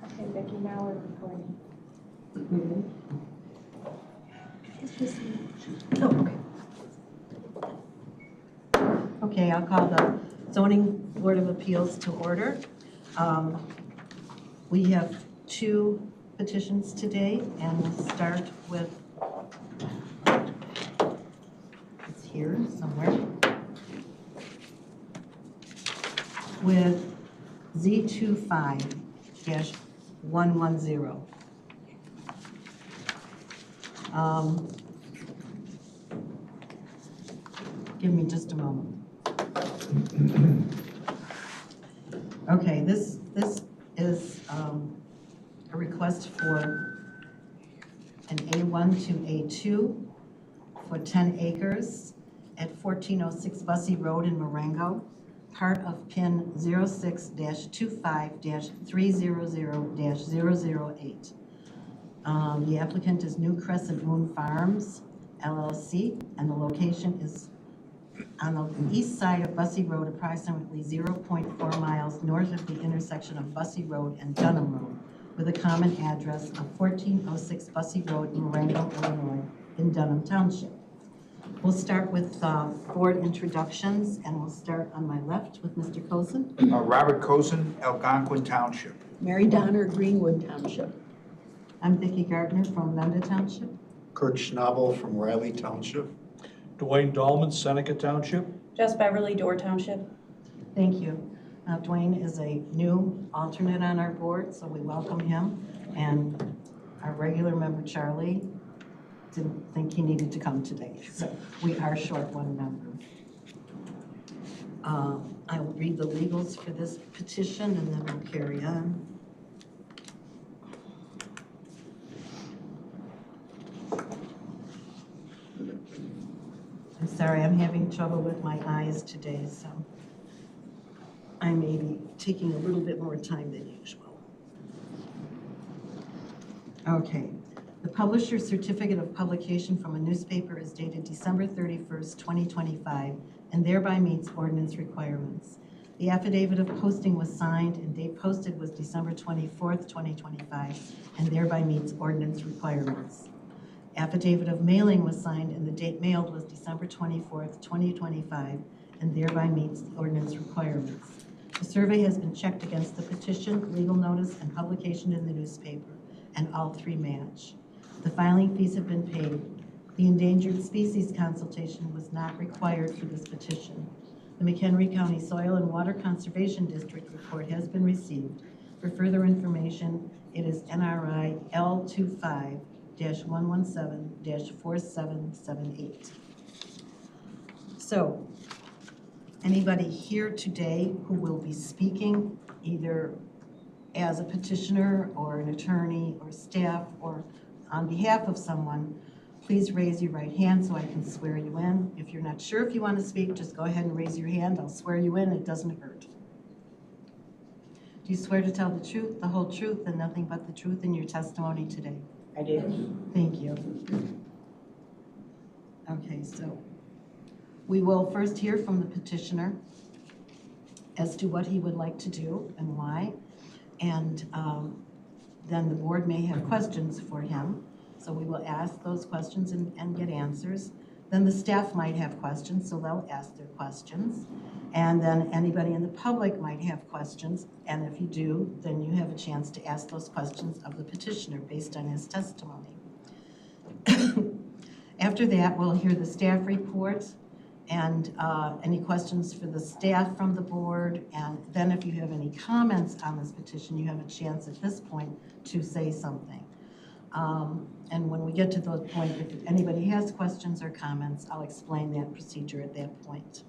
Okay, Becky, now we're recording. Okay, I'll call the Zoning Board of Appeals to order. We have two petitions today, and we'll start with, it's here somewhere, with Z25-110. Give me just a moment. Okay, this is a request for an A1 to A2 for 10 acres at 1406 Bussey Road in Marengo, part of PIN 06-25-300-008. The applicant is New Crescent Moon Farms, LLC, and the location is on the east side of Bussey Road, approximately 0.4 miles north of the intersection of Bussey Road and Dunham Road, with a common address of 1406 Bussey Road in Marengo, Illinois, in Dunham Township. We'll start with board introductions, and we'll start on my left with Mr. Cozen. Robert Cozen, Algonquin Township. Mary Donner, Greenwood Township. I'm Vicki Gardner from Menda Township. Kurt Schnabel from Riley Township. Dwayne Dahlman, Seneca Township. Jess Beverly, Door Township. Thank you. Dwayne is a new alternate on our board, so we welcome him. And our regular member, Charlie, didn't think he needed to come today, so we are short one member. I will read the legals for this petition and then we'll carry on. I'm sorry, I'm having trouble with my eyes today, so I may be taking a little bit more time than usual. Okay. The publisher's certificate of publication from a newspaper is dated December 31st, 2025, and thereby meets ordinance requirements. The affidavit of posting was signed and date posted was December 24th, 2025, and thereby meets ordinance requirements. Affidavit of mailing was signed and the date mailed was December 24th, 2025, and thereby meets the ordinance requirements. The survey has been checked against the petition, legal notice, and publication in the newspaper, and all three match. The filing fees have been paid. The endangered species consultation was not required for this petition. The McHenry County Soil and Water Conservation District report has been received. For further information, it is NRI L25-117-4778. So, anybody here today who will be speaking either as a petitioner or an attorney or staff or on behalf of someone, please raise your right hand so I can swear you in. If you're not sure if you want to speak, just go ahead and raise your hand. I'll swear you in. It doesn't hurt. Do you swear to tell the truth, the whole truth, and nothing but the truth in your testimony today? I do. Thank you. Okay, so we will first hear from the petitioner as to what he would like to do and why. And then the board may have questions for him. So we will ask those questions and get answers. Then the staff might have questions, so they'll ask their questions. And then anybody in the public might have questions. And if you do, then you have a chance to ask those questions of the petitioner based on his testimony. After that, we'll hear the staff report and any questions for the staff from the board. And then if you have any comments on this petition, you have a chance at this point to say something. And when we get to those point, if anybody has questions or comments, I'll explain that procedure at that point.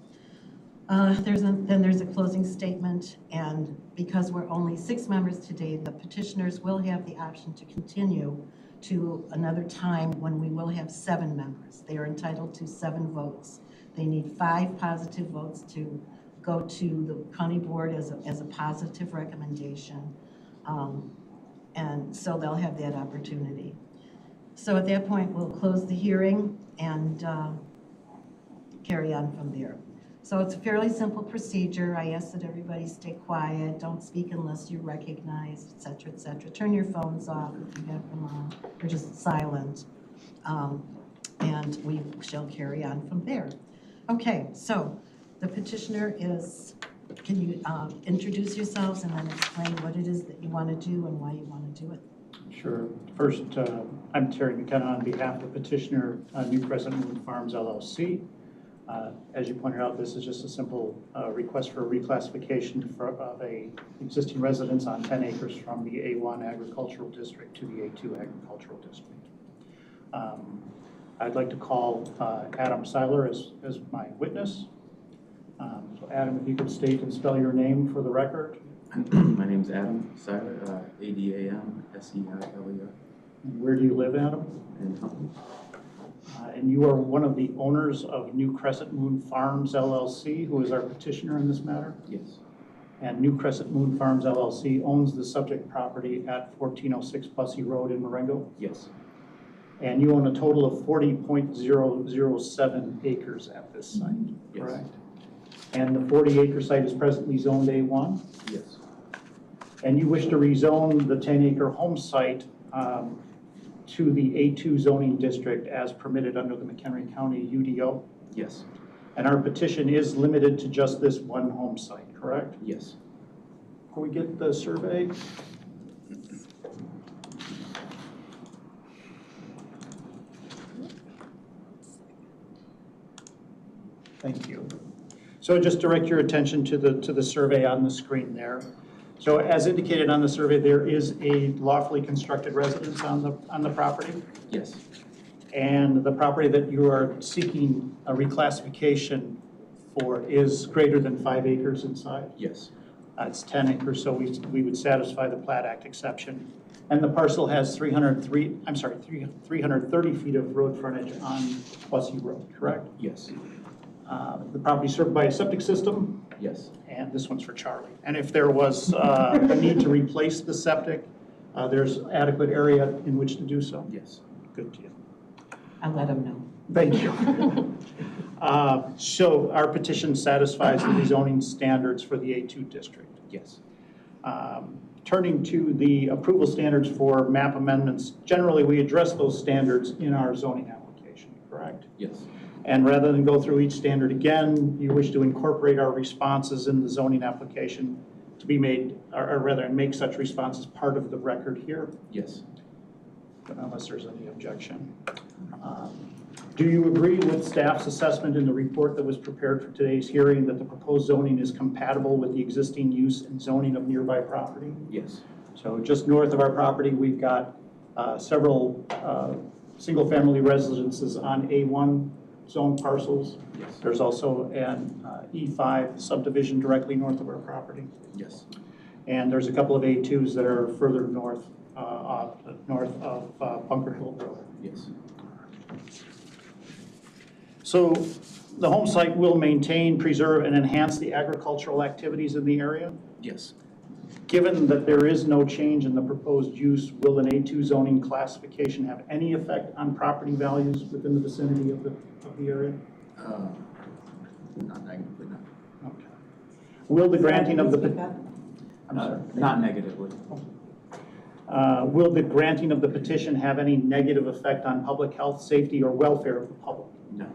Then there's a closing statement, and because we're only 6 members today, the petitioners will have the option to continue to another time when we will have 7 members. They are entitled to 7 votes. They need 5 positive votes to go to the county board as a positive recommendation. And so they'll have that opportunity. So at that point, we'll close the hearing and carry on from there. So it's a fairly simple procedure. I ask that everybody stay quiet, don't speak unless you're recognized, et cetera, et cetera. Turn your phones off if you have them on, or just silent. And we shall carry on from there. Okay, so the petitioner is, can you introduce yourselves and then explain what it is that you want to do and why you want to do it? Sure. First, I'm Terry McKenna on behalf of the petitioner, New Crescent Moon Farms LLC. As you pointed out, this is just a simple request for reclassification of a existing residence on 10 acres from the A1 agricultural district to the A2 agricultural district. I'd like to call Adam Seiler as my witness. So Adam, if you could state and spell your name for the record. My name's Adam Seiler, A-D-A-M-S-E-I-L-E-R. And where do you live, Adam? In Huntley. And you are one of the owners of New Crescent Moon Farms LLC, who is our petitioner in this matter. Yes. And New Crescent Moon Farms LLC owns the subject property at 1406 Bussey Road in Marengo. Yes. And you own a total of 40.007 acres at this site, Yes. correct? And the 40-acre site is presently zoned A1? Yes. And you wish to rezone the 10-acre home site to the A2 zoning district as permitted under the McHenry County UDO? Yes. And our petition is limited to just this one home site, correct? Yes. Can we get the survey? Thank you. So just direct your attention to the survey on the screen there. So as indicated on the survey, there is a lawfully constructed residence on the property. Yes. And the property that you are seeking a reclassification for is greater than 5 acres in size. Yes. It's 10 acres, so we would satisfy the Plat Act exception. And the parcel has 330 feet of road frontage on Bussey Road, correct? Yes. The property is served by a septic system, Yes. and this one's for Charlie. And if there was a need to replace the septic, there's adequate area in which to do so. Yes. Good deal. I'll let them know. Thank you. So our petition satisfies the rezoning standards for the A2 district. Yes. Turning to the approval standards for map amendments, generally we address those standards in our zoning application, correct? Yes. And rather than go through each standard again, you wish to incorporate our responses in the zoning application to be made, or rather make such responses part of the record here, Yes. unless there's any objection. Do you agree with staff's assessment in the report that was prepared for today's hearing that the proposed zoning is compatible with the existing use and zoning of nearby property? Yes. So just north of our property, we've got several single-family residences on A1 zone parcels. Yes. There's also an E5 subdivision directly north of our property. Yes. And there's a couple of A2s that are further north, north of Bunker Hill Road. Yes. So the home site will maintain, preserve, and enhance the agricultural activities in the area. Yes. Given that there is no change in the proposed use, will an A2 zoning classification have any effect on property values within the vicinity of the area? Not negatively, no. Okay. Will the granting of the... I'm sorry. Not negatively. Will the granting of the petition have any negative effect on public health, safety, or welfare of the public? No.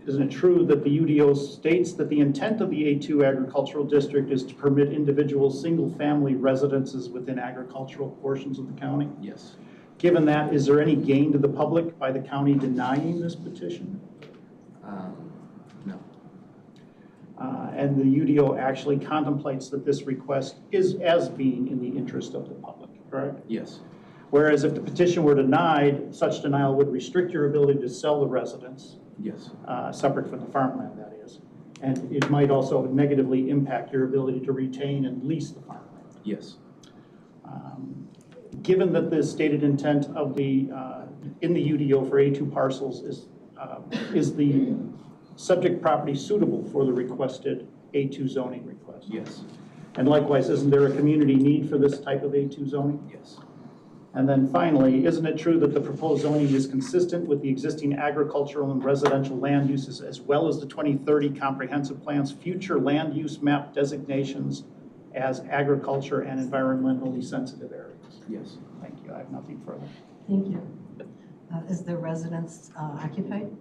Isn't it true that the UDO states that the intent of the A2 agricultural district is to permit individual single-family residences within agricultural portions of the county? Yes. Given that, is there any gain to the public by the county denying this petition? No. And the UDO actually contemplates that this request is as being in the interest of the public, correct? Yes. Whereas if the petition were denied, such denial would restrict your ability to sell the residence, Yes. separate from the farmland, that is. And it might also negatively impact your ability to retain and lease the farmland. Yes. Given that the stated intent of the, in the UDO for A2 parcels is the subject property suitable for the requested A2 zoning request? Yes. And likewise, isn't there a community need for this type of A2 zoning? Yes. And then finally, isn't it true that the proposed zoning is consistent with the existing agricultural and residential land uses as well as the 2030 comprehensive plan's future land use map designations as agriculture and environmentally sensitive areas? Yes. Thank you. I have nothing further. Thank you. Is the residence occupied?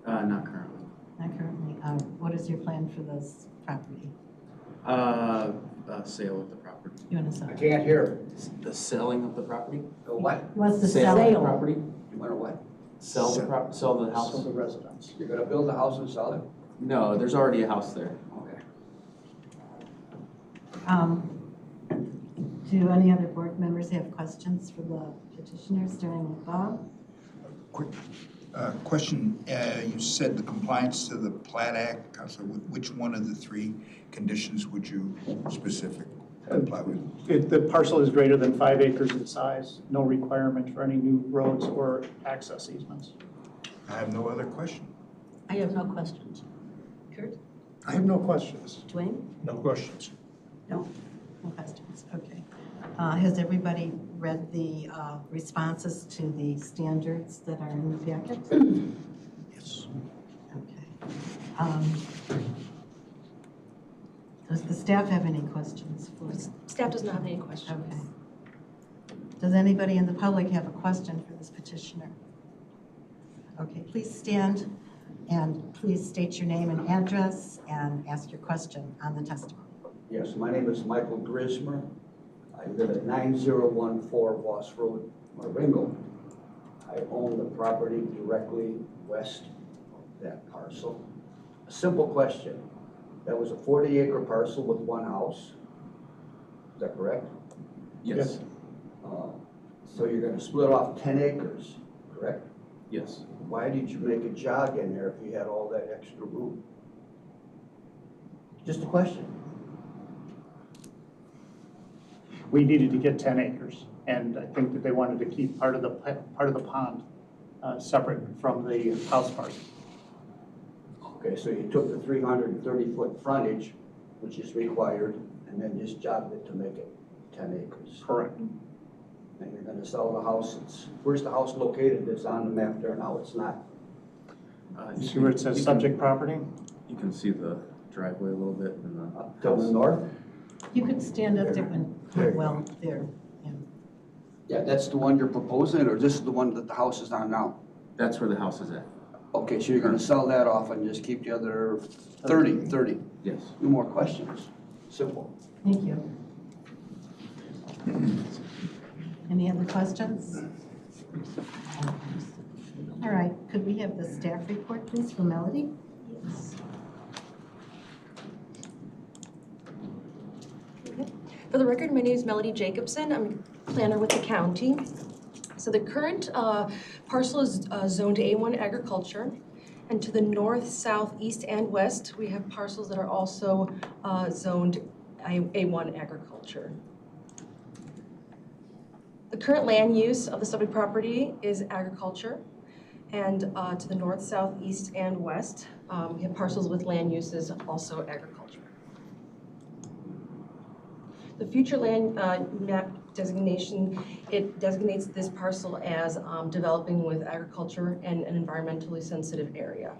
Not currently. Not currently. What is your plan for this property? Sale of the property. You want to sell? I can't hear. The selling of the property? The what? He wants to Sale sell of it. the property? You want to what? Sell the prop, sell the So house? the residents. You're gonna build a house and sell it? No, there's already a house there. Okay. Do any other board members have questions for the petitioner, starting with Bob? Quick question. You said the compliance to the Plat Act, Counselor, which one of the three conditions would you specifically comply with? The parcel is greater than 5 acres in size, no requirement for any new roads or access easements. I have no other question. I have no questions. Kurt? I have no questions. Dwayne? No questions. No questions, okay. Has everybody read the responses to the standards that are in the packet? Yes. Okay. Does the staff have any questions for us? Staff does not have any questions. Okay. Does anybody in the public have a question for this petitioner? Okay, please stand and please state your name and address and ask your question on the testimony. Yes, my name is Michael Grismer. I live at 9014 Voss Road, Marengo. I own the property directly west of that parcel. A simple question. That was a 40-acre parcel with one house. Is that correct? Yes. So you're gonna split off 10 acres, correct? Yes. Why did you make a jog in there if you had all that extra room? Just a question. We needed to get 10 acres, and I think that they wanted to keep part of the pond separate from the house parcel. Okay, so you took the 330-foot frontage, which is required, and then just jogged it to make it 10 acres. Correct. And you're gonna sell the house. Where's the house located? It's on the map there now. It's not. You see where it says subject property? You can see the driveway a little bit and the Up to the house. north? You could stand up there and, well, there. Yeah. Yeah, that's the one you're proposing, or this is the one that the house is on now? That's where the house is at. Okay, so you're gonna sell that off and just keep the other 30. Yes. No more questions. Simple. Thank you. Any other questions? All right, could we have the staff report, please, from Melody? Yes. For the record, my name is Melody Jacobson. I'm a planner with the county. So the current parcel is zoned A1 agriculture. And to the north, south, east, and west, we have parcels that are also zoned A1 agriculture. The current land use of the subject property is agriculture. And to the north, south, east, and west, we have parcels with land uses also agriculture. The future land map designation, it designates this parcel as developing with agriculture and an environmentally sensitive area.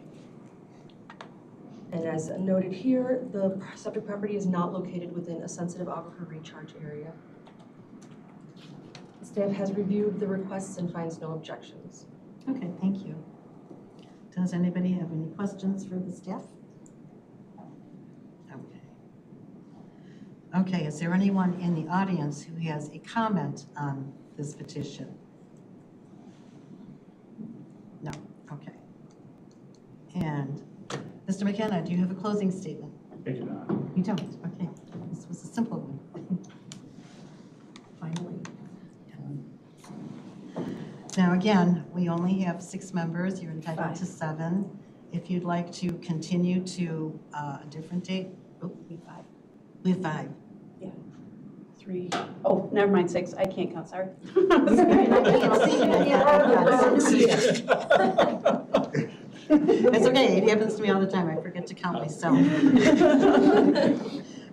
And as noted here, the subject property is not located within a sensitive aquifer recharge area. Staff has reviewed the requests and finds no objections. Okay, thank you. Does anybody have any questions for the staff? Okay. Okay, is there anyone in the audience who has a comment on this petition? No, okay. And Mr. McKenna, do you have a closing statement? I do not. You don't, okay. This was a simple one. Finally. Now, again, we only have 6 members. You're entitled to 7. If you'd like to continue to a different date, we have 5. We have 5. 3. Oh, never mind, 6. I can't count, sorry. It's okay, it happens to me all the time. I forget to count myself.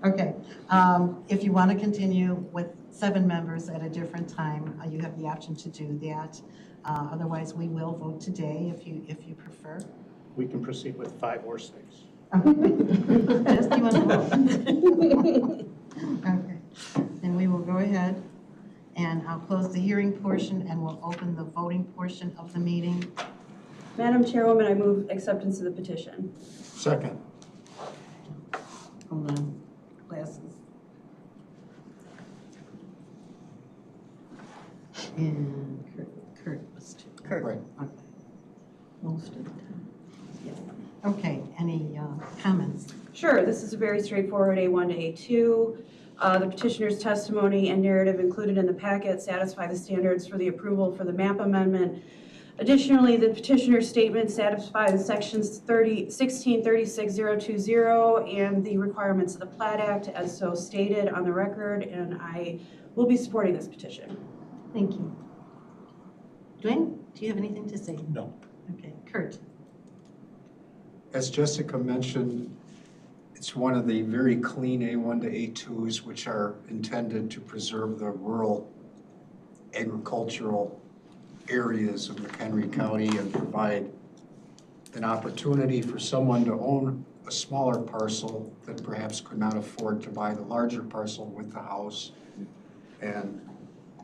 Okay, if you want to continue with 7 members at a different time, you have the option to do that. Otherwise, we will vote today if you prefer. We can proceed with 5 or 6. Just you want to vote. Okay, then we will go ahead and I'll close the hearing portion and we'll open the voting portion of the meeting. Madam Chairwoman, I move acceptance of the petition. Second. Hold on, glasses. And Kurt was too. Kurt. Right. Okay. Most of the time. Okay, any comments? Sure, this is a very straightforward A1 to A2. The petitioner's testimony and narrative included in the packet satisfy the standards for the approval for the map amendment. Additionally, the petitioner's statement satisfies sections 1636.020 and the requirements of the Plat Act as so stated on the record, and I will be supporting this petition. Thank you. Dwayne, do you have anything to say? No. Okay, Kurt. As Jessica mentioned, it's one of the very clean A1 to A2s, which are intended to preserve the rural agricultural areas of McHenry County and provide an opportunity for someone to own a smaller parcel that perhaps could not afford to buy the larger parcel with the house. And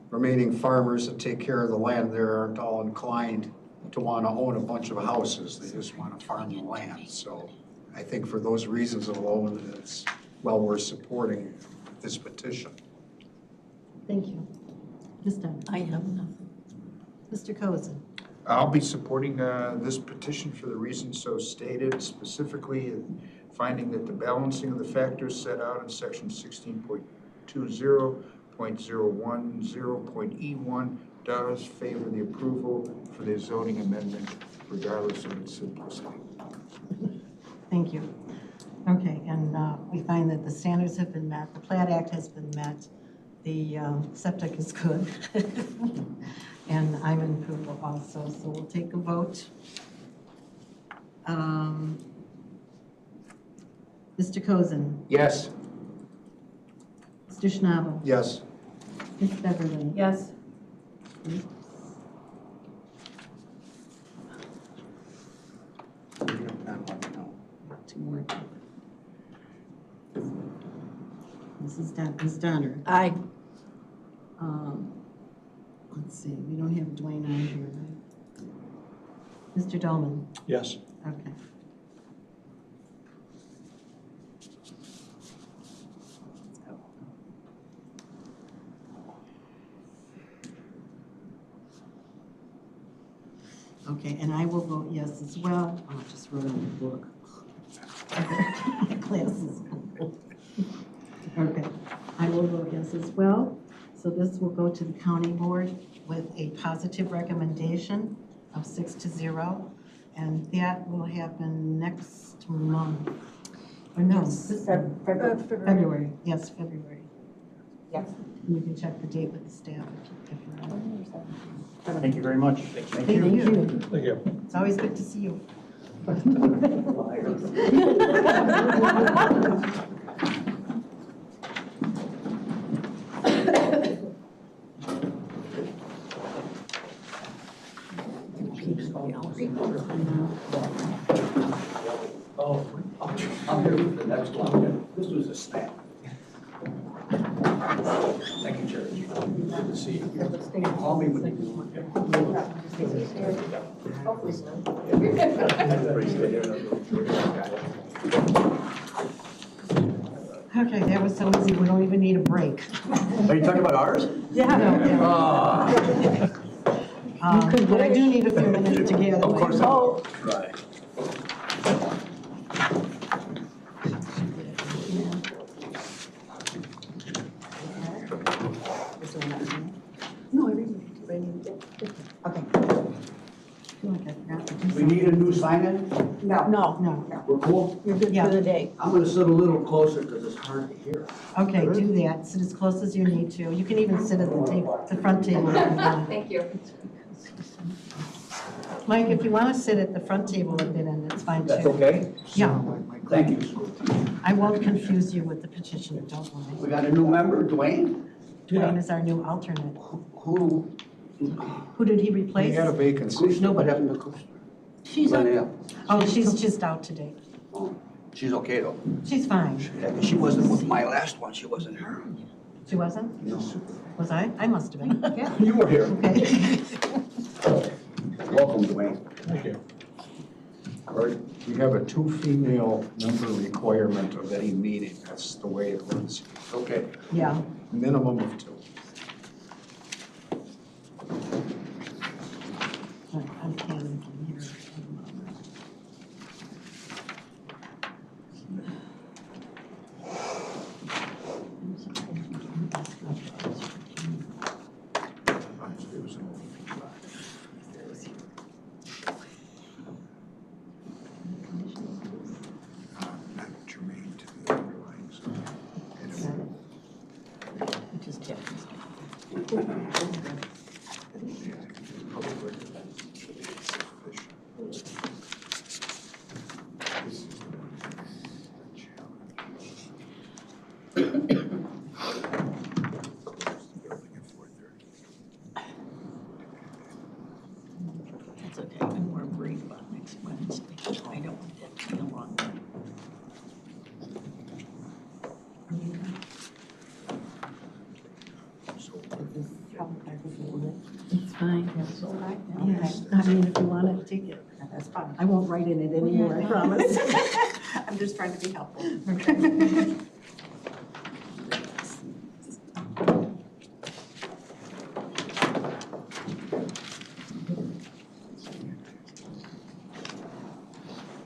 remaining farmers that take care of the land there aren't all inclined to want to own a bunch of houses. They just want to farm the land. So I think for those reasons alone, it's well worth supporting this petition. Thank you. Ms. Dunn. I have nothing. Mr. Cozen. I'll be supporting this petition for the reasons so stated, specifically finding that the balancing of the factors set out in section 16.20.010.E1 does favor the approval for the zoning amendment regardless of its simplicity. Thank you. Okay, and we find that the standards have been met, the Plat Act has been met, the septic is good, and I'm in approval also, so we'll take a vote. Mr. Cozen. Yes. Mr. Schnabel. Yes. Ms. Beverly. Yes. Two more. Ms. Donner. Aye. Let's see, we don't have Dwayne on here, right? Mr. Dahlman. Yes. Okay. Okay, and I will vote yes as well. Oh, I just wrote on the book. Glasses. Okay, I will vote yes as well. So this will go to the county board with a positive recommendation of 6-0. And that will happen next month. Or no, February. Yes, February. Yes. And you can check the date with the staff if you're on. Thank you very much. Thank you. Thank you. It's always good to see you. I'm here for the next one. This was a snap. Thank you, Chair. Good to see you. Call me when you Okay, that was so easy, we don't even need a break. Are you talking about ours? Yeah. But I do need a few minutes to gather. Of course I will. Right. No, I read Okay. We need a new sign-in? No, No, We're cool? you're good Yeah. for the day. I'm gonna sit a little closer because it's hard to hear. okay, do that, sit as close as you need to. You can even sit at the front table if you want. Thank you. Mike, if you want to sit at the front table a bit, and it's fine too. That's okay? Yeah, Thank you, school team. I won't confuse you with the petitioner, don't We worry. got a new member, Dwayne? Dwayne is our new alternate. Who? Who did he We replace? had a vacancy. No, what happened to Kushner? She's, Linnell. oh, she's just out today. Oh, she's okay though. She's fine. Yeah, she wasn't with my last one, she wasn't here. She wasn't? No. Was I? I must have been. Yeah. You were here. Okay. Welcome, Dwayne. Thank you. We have a 2 female member requirement of any meeting. That's the way it runs. Okay. Yeah. Minimum of 2. I'm panicking here. Not germane to the underlying zone. It just happens. Public record should be sufficient. This is the one that challenge. Close the building at 4:30. That's okay. I'm more worried about next Wednesday. I don't want that to be a long one. It's fine. Yeah, I mean, if you want to take it, that's fine. I won't write in it anymore, I promise. I'm just trying to be helpful.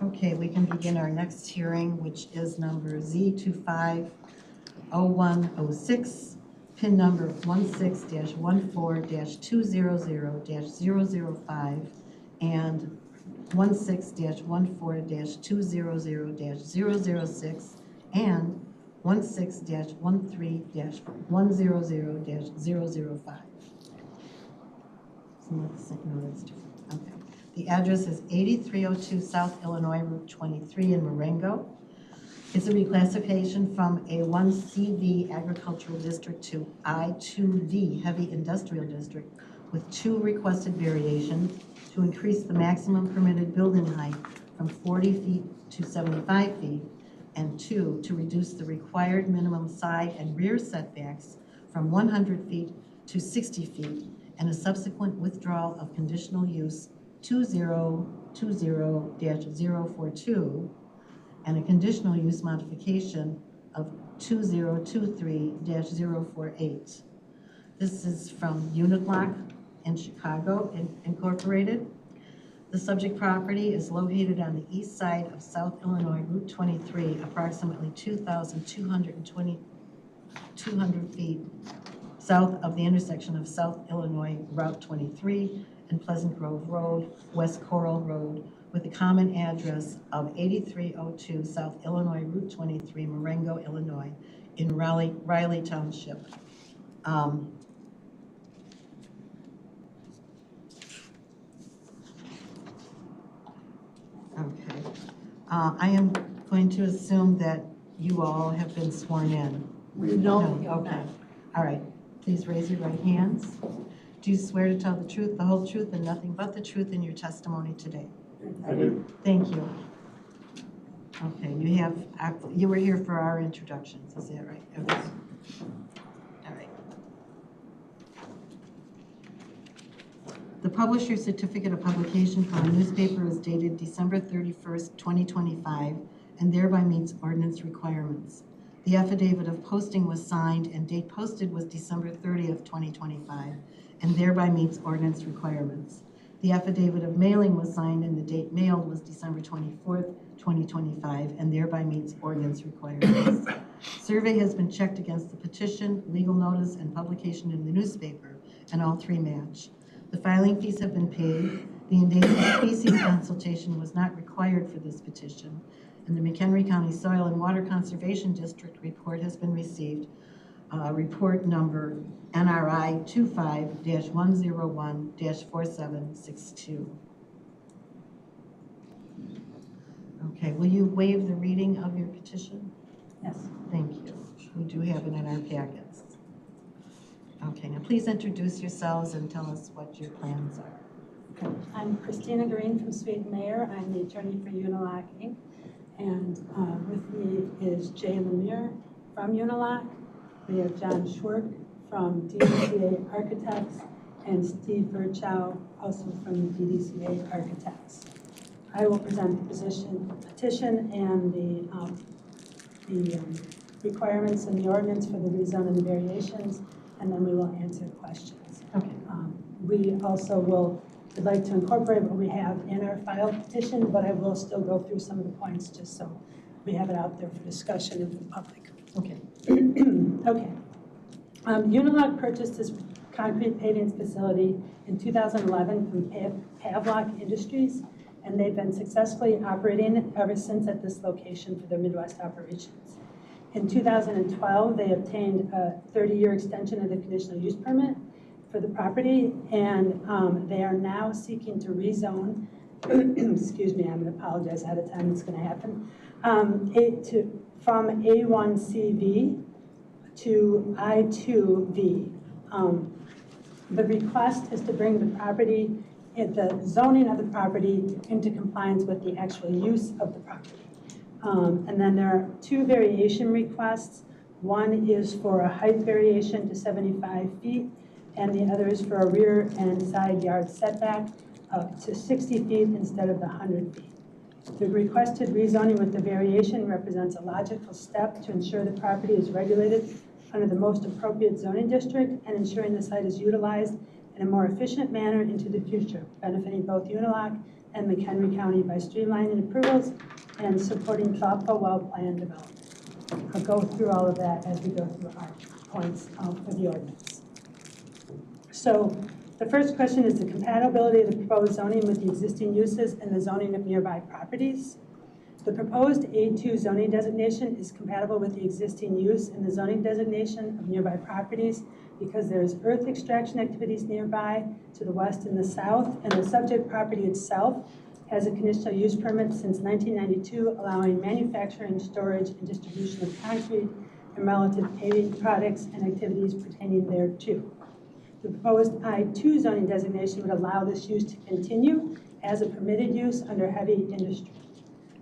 Okay, we can begin our next hearing, which is number Z250106, PIN number 16-14-200-005 and 16-14-200-006 and 16-13-100-005. No, that's different. Okay. The address is 8302 South Illinois Route 23 in Marengo. It's a reclassification from a 1CV agricultural district to I2D heavy industrial district with 2 requested variations to increase the maximum permitted building height from 40 feet to 75 feet, and 2, to reduce the required minimum side and rear setbacks from 100 feet to 60 feet, and a subsequent withdrawal of conditional use 2020-042, and a conditional use modification of 2023-048. This is from Uniblock in Chicago Incorporated. The subject property is located on the east side of South Illinois Route 23, approximately 200 feet south of the intersection of South Illinois Route 23 and Pleasant Grove Road, West Coral Road, with a common address of 8302 South Illinois Route 23, Marengo, Illinois, in Riley Township. Okay. I am going to assume that you all have been sworn in. No, Okay. All right. Please raise your right hands. Do you swear to tell the truth, the whole truth, and nothing but the truth in your testimony today? I do. Thank you. Okay, you were here for our introductions, is that right? Okay. All right. The publisher's certificate of publication for a newspaper is dated December 31st, 2025, and thereby meets ordinance requirements. The affidavit of posting was signed and date posted was December 30th, 2025, and thereby meets ordinance requirements. The affidavit of mailing was signed and the date mailed was December 24th, 2025, and thereby meets ordinance requirements. Survey has been checked against the petition, legal notice, and publication in the newspaper, and all 3 match. The filing fees have been paid. The endangered species consultation was not required for this petition, and the McHenry County Soil and Water Conservation District report has been received. report number NRI 25-101-4762. Okay, will you waive the reading of your petition? Yes. Thank you. We do have it in our packets. Okay, now please introduce yourselves and tell us what your plans are. I'm Christina Green from Sweet Mayor. I'm the attorney for Unilock Inc. And with me is Jay Lemire from Unilock. We have John Schwerk from DDCA Architects and Steve Virchow, also from DDCA Architects. I will present the petition and the requirements and the ordinance for the rezone and the variations, and then we will answer questions. Okay. We also would like to incorporate what we have in our file petition, but I will still go through some of the points just so we have it out there for discussion of the public. Okay. Okay. Unilock purchased this concrete paving facility in 2011 from Pavlock Industries, and they've been successfully operating it ever since at this location for their Midwest operations. In 2012, they obtained a 30-year extension of the conditional use permit for the property, and they are now seeking to rezone, excuse me, I'm going to apologize ahead of time, it's going to happen, from A1CV to I2V. The request is to bring the property, the zoning of the property into compliance with the actual use of the property. And then there are two variation requests. One is for a height variation to 75 feet, and the other is for a rear and side yard setback to 60 feet instead of the 100 feet. The requested rezoning with the variation represents a logical step to ensure the property is regulated under the most appropriate zoning district and ensuring the site is utilized in a more efficient manner into the future, benefiting both Unilock and McHenry County by streamlining approvals and supporting thoughtful, well-planned development. I'll go through all of that as we go through our points for the ordinance. So the first question is the compatibility of the proposed zoning with the existing uses and the zoning of nearby properties. The proposed A2 zoning designation is compatible with the existing use and the zoning designation of nearby properties because there's earth extraction activities nearby to the west and the south, and the subject property itself has a conditional use permit since 1992 allowing manufacturing, storage, and distribution of concrete and relative paving products and activities pertaining thereto. The proposed I2 zoning designation would allow this use to continue as a permitted use under heavy industry.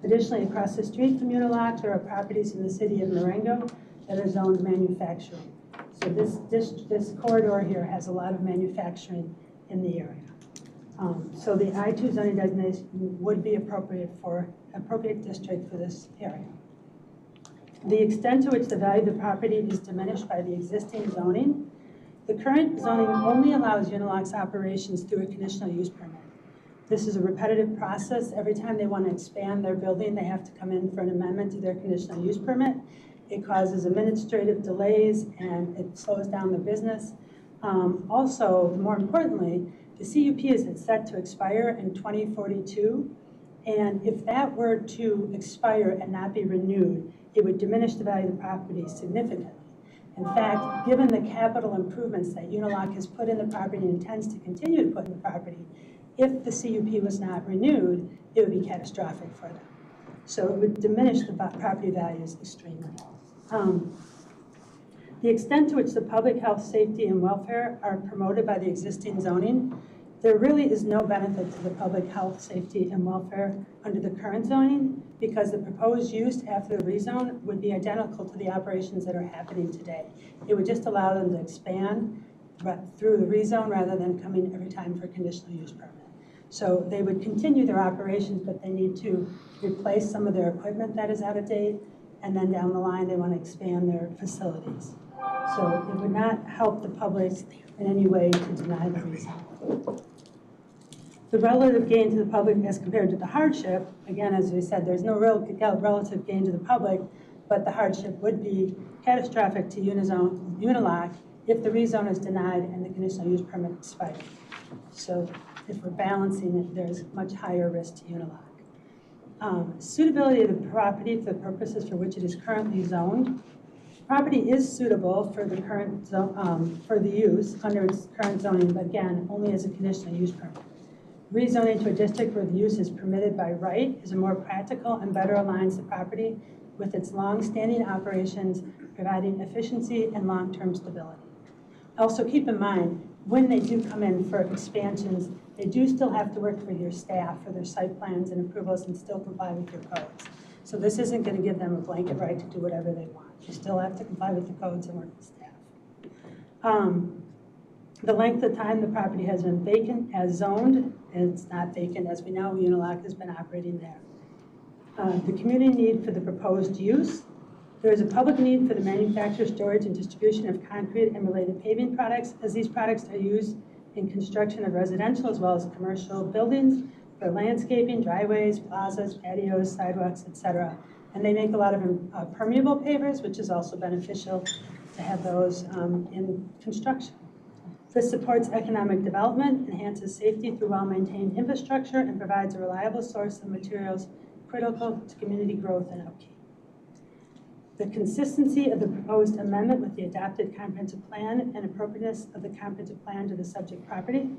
Additionally, across the street from Unilock, there are properties in the city of Marengo that are zoned manufacturing. So this corridor here has a lot of manufacturing in the area. So the I2 zoning designation would be appropriate district for this area. The extent to which the value of the property is diminished by the existing zoning. The current zoning only allows Unilock's operations through a conditional use permit. This is a repetitive process. Every time they want to expand their building, they have to come in for an amendment to their conditional use permit. It causes administrative delays and it slows down the business. Also, more importantly, the CUP is set to expire in 2042. And if that were to expire and not be renewed, it would diminish the value of the property significantly. In fact, given the capital improvements that Unilock has put in the property and intends to continue to put in the property, if the CUP was not renewed, it would be catastrophic for them. So it would diminish the property values extremely. The extent to which the public health, safety, and welfare are promoted by the existing zoning, there really is no benefit to the public health, safety, and welfare under the current zoning because the proposed use after the rezone would be identical to the operations that are happening today. It would just allow them to expand through the rezone rather than coming every time for a conditional use permit. So they would continue their operations, but they need to replace some of their equipment that is out of date, and then down the line they want to expand their facilities. So it would not help the public in any way to deny the rezone. The relative gain to the public as compared to the hardship, again, as we said, there's no real relative gain to the public, but the hardship would be catastrophic to Unilock if the rezone is denied and the conditional use permit expired. So if we're balancing it, there's much higher risk to Unilock. Suitability of the property for the purposes for which it is currently zoned. Property is suitable for the current, for the use under its current zoning, but again, only as a conditional use permit. Rezoning to a district where the use is permitted by right is a more practical and better aligns the property with its long-standing operations, providing efficiency and long-term stability. Also keep in mind, when they do come in for expansions, they do still have to work with your staff for their site plans and approvals and still comply with your codes. So this isn't going to give them a blanket right to do whatever they want. You still have to comply with the codes and work with staff. The length of time the property has been vacant as zoned, it's not vacant. As we know, Uniloc has been operating there. The community need for the proposed use. There is a public need for the manufacture, storage, and distribution of concrete and related paving products, as these products are used in construction of residential as well as commercial buildings for landscaping, driveways, plazas, patios, sidewalks, etc. And they make a lot of permeable pavers, which is also beneficial to have those in construction. This supports economic development, enhances safety through well-maintained infrastructure, and provides a reliable source of materials critical to community growth and upkeep. The consistency of the proposed amendment with the adopted comprehensive plan and appropriateness of the comprehensive plan to the subject property.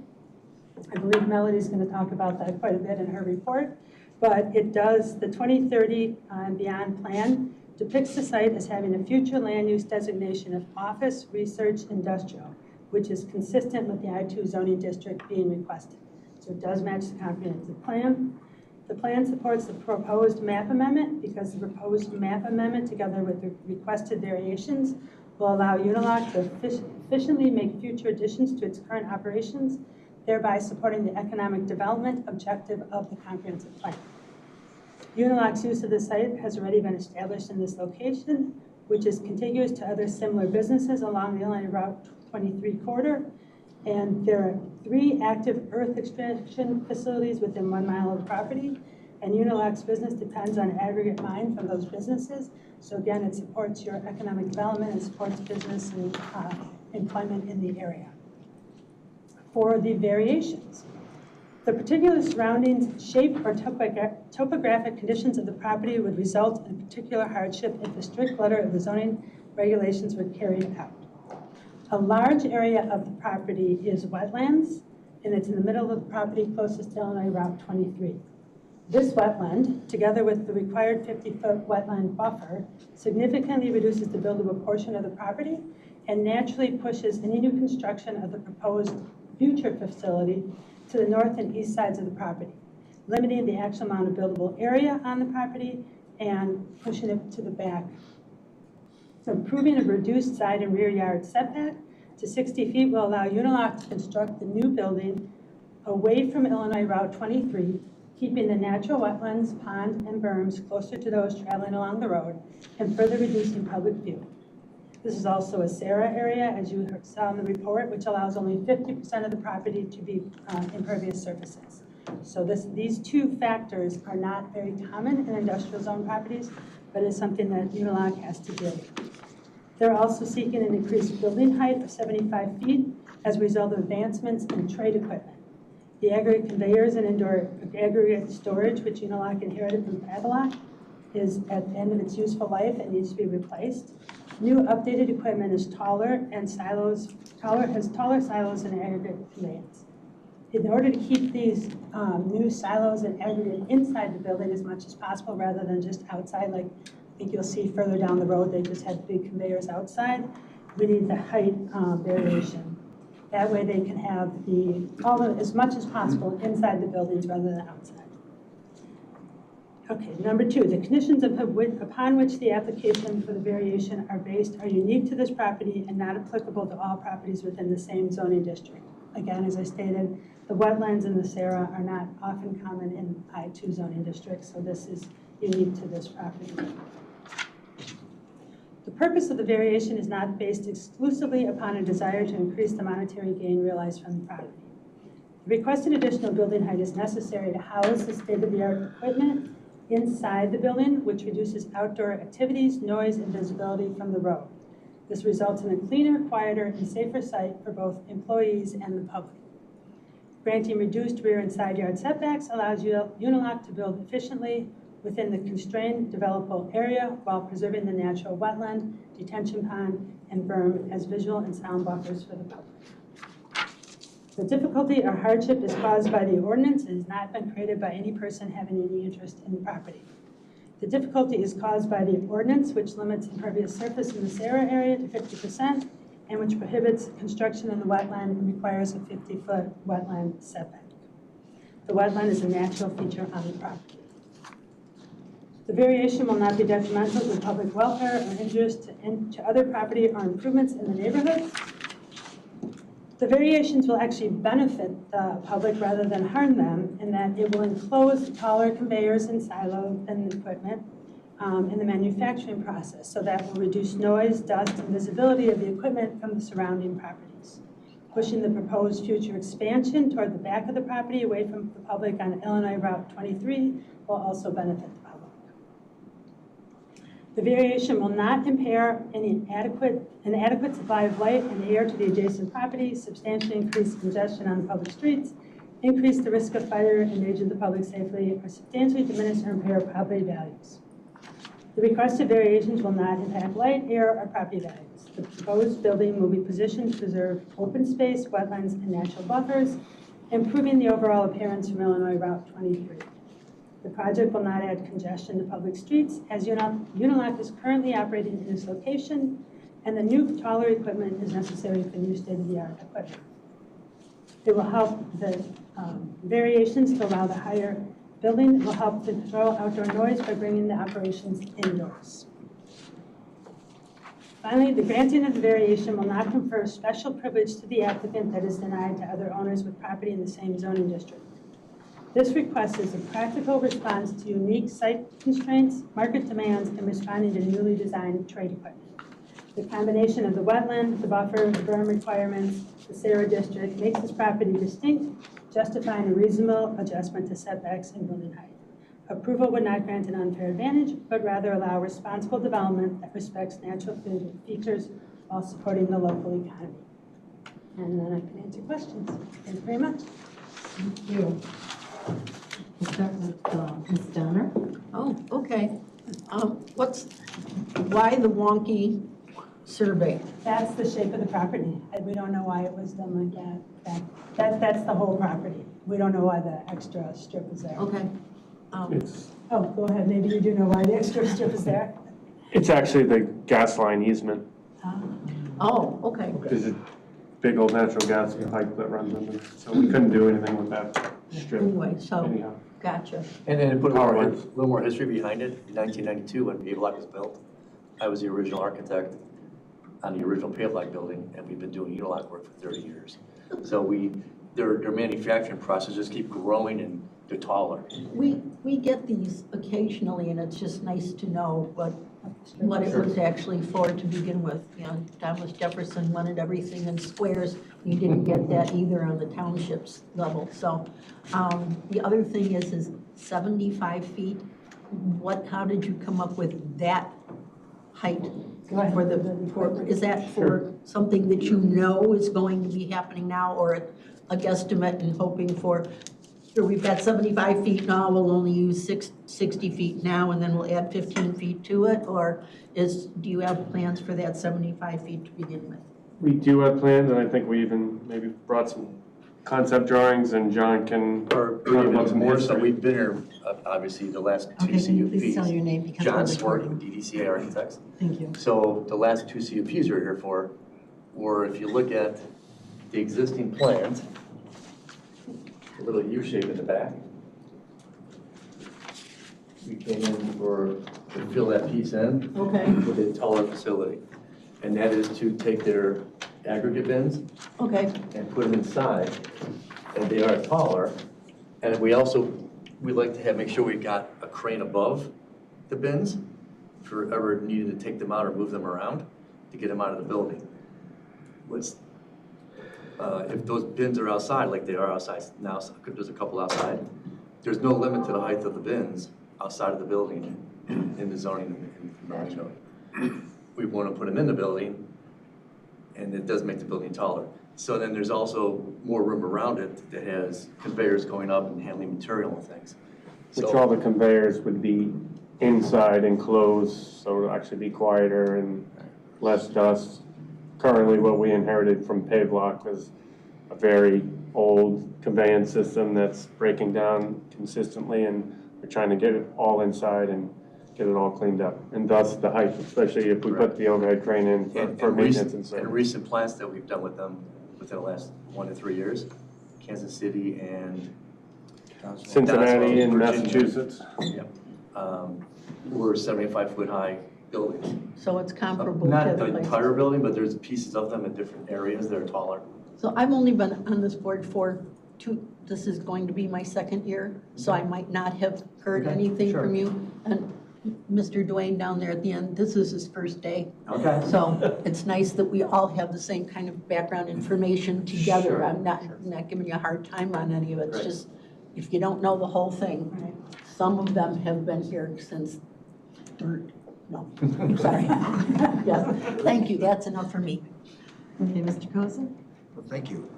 I believe Melody's going to talk about that quite a bit in her report, but it does, the 2030 and beyond plan depicts the site as having a future land use designation of office, research, industrial, which is consistent with the I-2 zoning district being requested. So it does match the comprehensive plan. The plan supports the proposed map amendment because the proposed map amendment, together with the requested variations, will allow Uniloc to efficiently make future additions to its current operations, thereby supporting the economic development objective of the comprehensive plan. Uniloc's use of the site has already been established in this location, which is contiguous to other similar businesses along the Illinois Route 23 corridor, and there are 3 active earth extraction facilities within 1 mile of the property, and Uniloc's business depends on aggregate mine from those businesses. So again, it supports your economic development and supports business and employment in the area. For the variations, the particular surroundings, shape, or topographic conditions of the property would result in a particular hardship if the strict letter of the zoning regulations were carried out. A large area of the property is wetlands, and it's in the middle of the property closest to Illinois Route 23. This wetland, together with the required 50-foot wetland buffer, significantly reduces the buildable portion of the property and naturally pushes any new construction of the proposed future facility to the north and east sides of the property, limiting the actual amount of buildable area on the property and pushing it to the back. So improving a reduced side and rear yard setback to 60 feet will allow Uniloc to construct the new building away from Illinois Route 23, keeping the natural wetlands, pond, and berms closer to those traveling along the road and further reducing public view. This is also a SARA area, as you saw in the report, which allows only 50% of the property to be impervious surfaces. So these 2 factors are not very common in industrial zone properties, but is something that Uniloc has to deal with. They're also seeking an increased building height of 75 feet as a result of advancements in trade equipment. The aggregate conveyors and indoor aggregate storage, which Uniloc inherited from Avaloc, is at the end of its useful life and needs to be replaced. New updated equipment is taller and has taller silos and aggregate conveyance. In order to keep these new silos and aggregate inside the building as much as possible rather than just outside, like I think you'll see further down the road, they just had big conveyors outside. We need the height variation. That way they can have as much as possible inside the buildings rather than outside. Okay, number 2, the conditions upon which the application for the variation are based are unique to this property and not applicable to all properties within the same zoning district. Again, as I stated, the wetlands and the SARA are not often common in I-2 zoning districts, so this is unique to this property. The purpose of the variation is not based exclusively upon a desire to increase the monetary gain realized from the property. The requested additional building height is necessary to house the state-of-the-art equipment inside the building, which reduces outdoor activities, noise, and visibility from the road. This results in a cleaner, quieter, and safer site for both employees and the public. Granting reduced rear and side yard setbacks allows Uniloc to build efficiently within the constrained developable area while preserving the natural wetland, detention pond, and berm as visual and sound buffers for the public. The difficulty or hardship is caused by the ordinance and has not been created by any person having any interest in the property. The difficulty is caused by the ordinance, which limits impervious surface in the SARA area to 50% and which prohibits construction in the wetland and requires a 50-foot wetland setback. The wetland is a natural feature on the property. The variation will not be detrimental to public welfare or injurious to other property or improvements in the neighborhood. The variations will actually benefit the public rather than harm them in that it will enclose taller conveyors and silo and equipment in the manufacturing process. So that will reduce noise, dust, and visibility of the equipment from the surrounding properties. Pushing the proposed future expansion toward the back of the property away from the public on Illinois Route 23 will also benefit the public. The variation will not impair an adequate supply of light and air to the adjacent property, substantially increase congestion on public streets, increase the risk of fire, endanger the public safely, or substantially diminish or impair property values. The requested variations will not impact light, air, or property values. The proposed building will be positioned to preserve open space, wetlands, and natural buffers, improving the overall appearance from Illinois Route 23. The project will not add congestion to public streets as Uniloc is currently operating in this location, and the new taller equipment is necessary for new state-of-the-art equipment. It will help the variations to allow the higher building. It will help to control outdoor noise by bringing the operations indoors. Finally, the granting of the variation will not confer special privilege to the applicant that is denied to other owners with property in the same zoning district. This request is a practical response to unique site constraints, market demands, and responding to newly designed trade equipment. The combination of the wetland, the buffer, the berm requirements, the SARA district makes this property distinct, justifying a reasonable adjustment to setbacks and building height. Approval would not grant an unfair advantage, but rather allow responsible development that respects natural features while supporting the local economy. And then I can answer questions. Thank you very much. Thank you. We'll start with Ms. Donner. Oh, okay. Why the wonky survey? That's the shape of the property. And we don't know why it was done like that. That's the whole property. We don't know why the extra strip is there. Okay. Oh, go ahead. Maybe you do know why the extra strip is there. It's actually the gas line easement. Oh, okay. There's a big old natural gas pipe that runs under, so we couldn't do anything with that strip. Anyway, so, Anyhow. gotcha. And then to put a Power little more history behind it, in 1992, when Pavlock was built, I was the original architect on the original Pavlock building, and we've been doing Uniloc work for 30 years. So their manufacturing processes keep growing and they're taller. We get these occasionally, and it's just nice to know what it was actually for to begin with. You know, Thomas Jefferson wanted everything in squares. You didn't get that either on the township's level. So the other thing is 75 feet. How did you come up with that height? Is that for something that you know is going to be happening now, or a guesstimate and hoping for? Sure, we've got 75 feet now, we'll only use 60 feet now, and then we'll add 15 feet to it? Or do you have plans for that 75 feet to begin with? We do have plans, and I think we even maybe brought some concept drawings, and John can Or talk about even some more more. so, we've been here, obviously, the last two Okay, can you please tell CUPs. your name because John we're Swart, recording. DDCA Architects. Thank you. So the last two CUPs we're here for, or if you look at the existing plans, a little U shape in the back. We came in to fill that piece in Okay, with a taller facility. And that is to take their aggregate bins okay, and put them inside, and they are taller. And we like to make sure we've got a crane above the bins for ever needing to take them out or move them around to get them out of the building. If those bins are outside, like they are outside now, there's a couple outside, there's no limit to the height of the bins outside of the building in the zoning code. We want to put them in the building, and it does make the building taller. So then there's also more room around it that has conveyors going up and handling material and things. which So- all the conveyors would be inside enclosed, so it'll actually be quieter and less dust. Currently, what we inherited from Pavlock was a very old conveyance system that's breaking down consistently, and we're trying to get it all inside and get it all cleaned up. And thus the height, especially if we put the overhead crane in for maintenance and service. And recent plants that we've done with them within the last 1 to 3 years, Kansas City and Cincinnati and Virginia. Massachusetts. Yep. Were 75-foot high buildings. So it's comparable to Not other the places. entire building, but there's pieces of them in different areas that are taller. So I've only been on this board for this is going to be my second year, so I might not have heard Okay, anything sure. from you. And Mr. Dwayne down there at the end, this is his first day. Okay. So it's nice that we all have the same kind of background information together. Sure, I'm not giving you a hard time on any of it. It's Right. just, if you don't know the whole thing, Right. some of them have been here since no, sorry. Yes, thank you, that's enough for me. Okay, Mr. Cozen? Well, thank you.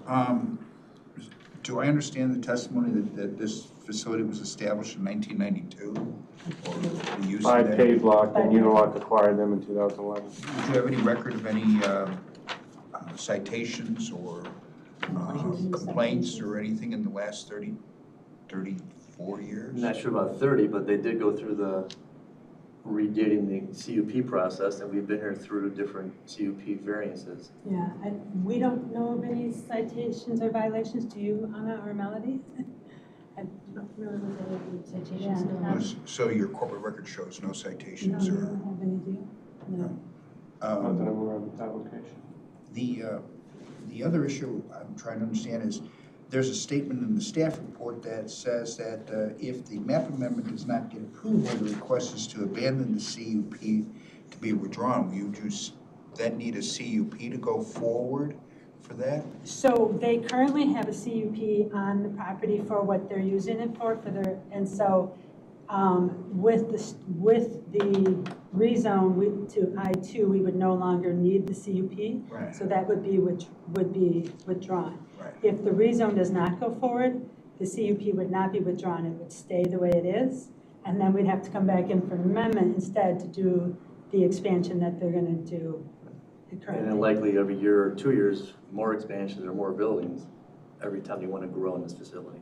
Do I understand the testimony that this facility was established in 1992? Or the use By of that? Pavlock, and Unilock acquired them in 2011. Did you have any record of any citations or complaints or anything in the last 34 years? I'm not sure about 30, but they did go through the redating the CUP process, and we've been here through different CUP variances. Yeah, we don't know of any citations or violations. Do you, Anna or Melody? I don't really know of any citations. No, so your corporate record shows no citations No, we or? don't have any, do you? No. Not that I'm aware of this application. The other issue I'm trying to understand is, there's a statement in the staff report that says that if the map amendment does not get approval, the request is to abandon the CUP to be withdrawn. Will you just then need a CUP to go forward for that? So they currently have a CUP on the property for what they're using it for their, and so with the rezone to I2, we would no longer need the CUP. Right. So that would be withdrawn. Right. If the rezone does not go forward, the CUP would not be withdrawn. It would stay the way it is. And then we'd have to come back in for an amendment instead to do the expansion that they're going to do And currently. then likely every year or 2 years, more expansions or more buildings, every time you want to grow in this facility.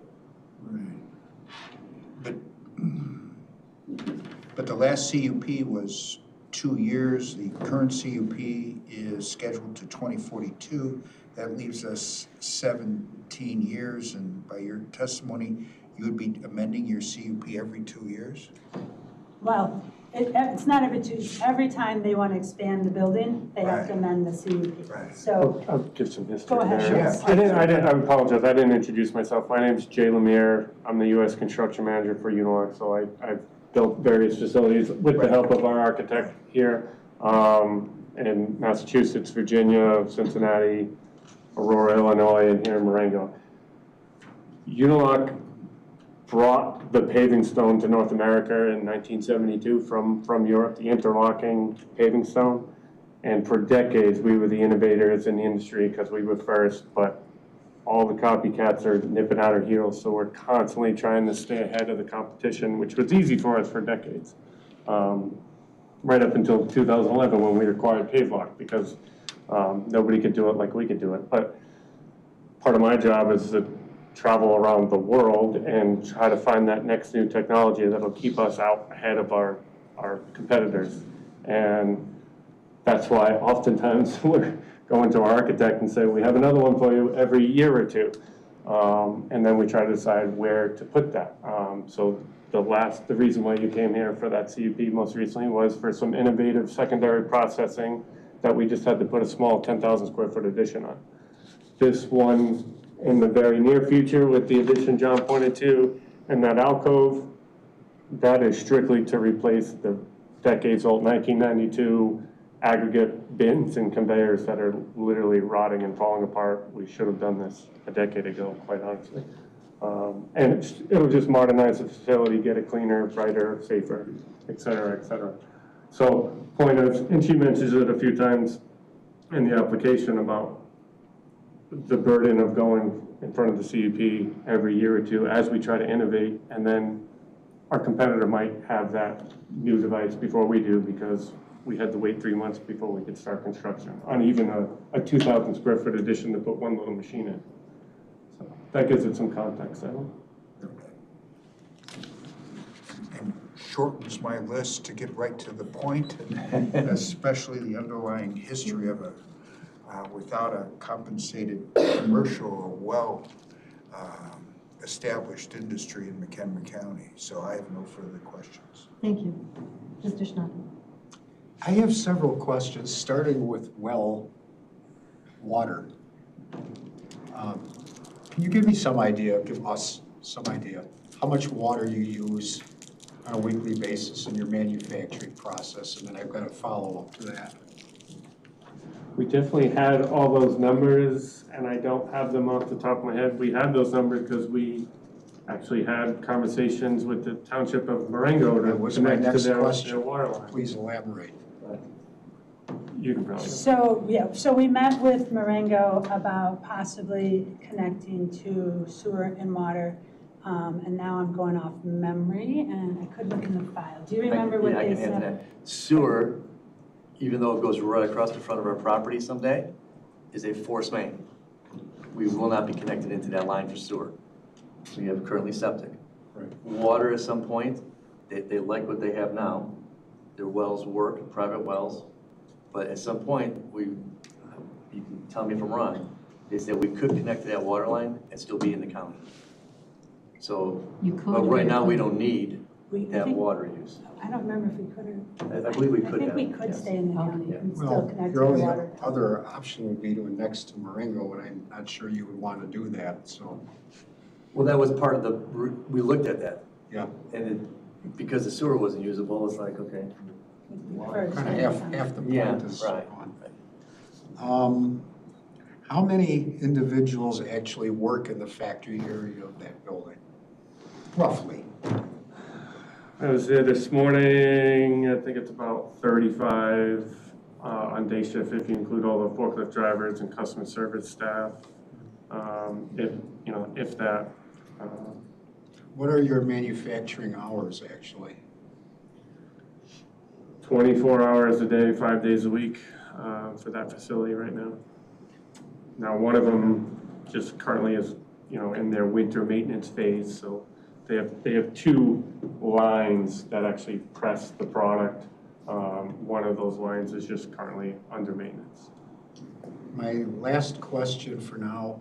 Right. But the last CUP was 2 years. The current CUP is scheduled to 2042. That leaves us 17 years, and by your testimony, you would be amending your CUP every 2 years? Well, it's not every time they want to expand the building, they have to Right. amend the CUP. Right. So, I'll give some history Go ahead, there. sure. I apologize, I didn't introduce myself. My name is Jay Lemire. I'm the U.S. Construction Manager for Unilock, so I've built various facilities with the help of our architect here in Massachusetts, Virginia, Cincinnati, Aurora, Illinois, and here in Marengo. Unilock brought the paving stone to North America in 1972 from Europe, the interlocking paving stone. And for decades, we were the innovators in the industry because we were first, but all the copycats are nipping at our heels, so we're constantly trying to stay ahead of the competition, which was easy for us for decades. Right up until 2011 when we acquired Pavlock, because nobody could do it like we could do it. But part of my job is to travel around the world and try to find that next new technology that'll keep us out ahead of our competitors. And that's why oftentimes we're going to our architect and say, we have another one for you every year or two. And then we try to decide where to put that. So the reason why you came here for that CUP most recently was for some innovative secondary processing that we just had to put a small 10,000 square foot addition on. This one in the very near future with the addition John pointed to and that alcove, that is strictly to replace the decades old 1992 aggregate bins and conveyors that are literally rotting and falling apart. We should have done this a decade ago, quite honestly. And it'll just modernize the facility, get it cleaner, brighter, safer, et cetera, et cetera. So point is, and she mentions it a few times in the application about the burden of going in front of the CUP every year or two as we try to innovate, and then our competitor might have that new device before we do because we had to wait 3 months before we could start construction on even a 2,000 square foot addition to put one little machine in. So that gives it some context, I don't. And shortens my list to get right to the point, and especially the underlying history of without a compensated commercial or established industry in McHenry County. So I have no further questions. Thank you. Mr. Schnappen. I have several questions, starting with well water. Can you give us some idea, how much water you use on a weekly basis in your manufacturing process? And then I've got a follow-up to that. We definitely had all those numbers, and I don't have them off the top of my head. We had those numbers because we actually had conversations with the township of Marengo That to was my connect to next their question. water line. Please elaborate. You can probably. So we met with Marengo about possibly connecting to sewer and water. And now I'm going off memory, and I could look in the file. Do you remember what they said? Sewer, even though it goes right across the front of our property someday, is a force main. We will not be connected into that line for sewer. We have currently septic. Right. Water at some point, they like what they have now. Their wells work, private wells. But at some point, you can tell me if I'm wrong, they said we could connect to that water line and still be in the county. So, You could. but right now, we don't need I that think- water use. I don't remember if we could or. I believe we could I think have, we could yes. stay in the county Yeah. and still Well, connect to your the only water. other option would be to annex to Marengo, and I'm not sure you would want to do that, so, Well, that was part of we looked at that. yeah. And because the sewer wasn't usable, it's like, okay. First, Kind of half the Yeah, point is right. gone. How many individuals actually work in the factory area of that building? Roughly. I was there this morning, I think it's about 35 on day shift if you include all the forklift drivers and customer service staff. If that. What are your manufacturing hours, actually? 24 hours a day, 5 days a week for that facility right now. Now, one of them just currently is, in their winter maintenance phase, so they have 2 lines that actually press the product. One of those lines is just currently under maintenance. My last question for now,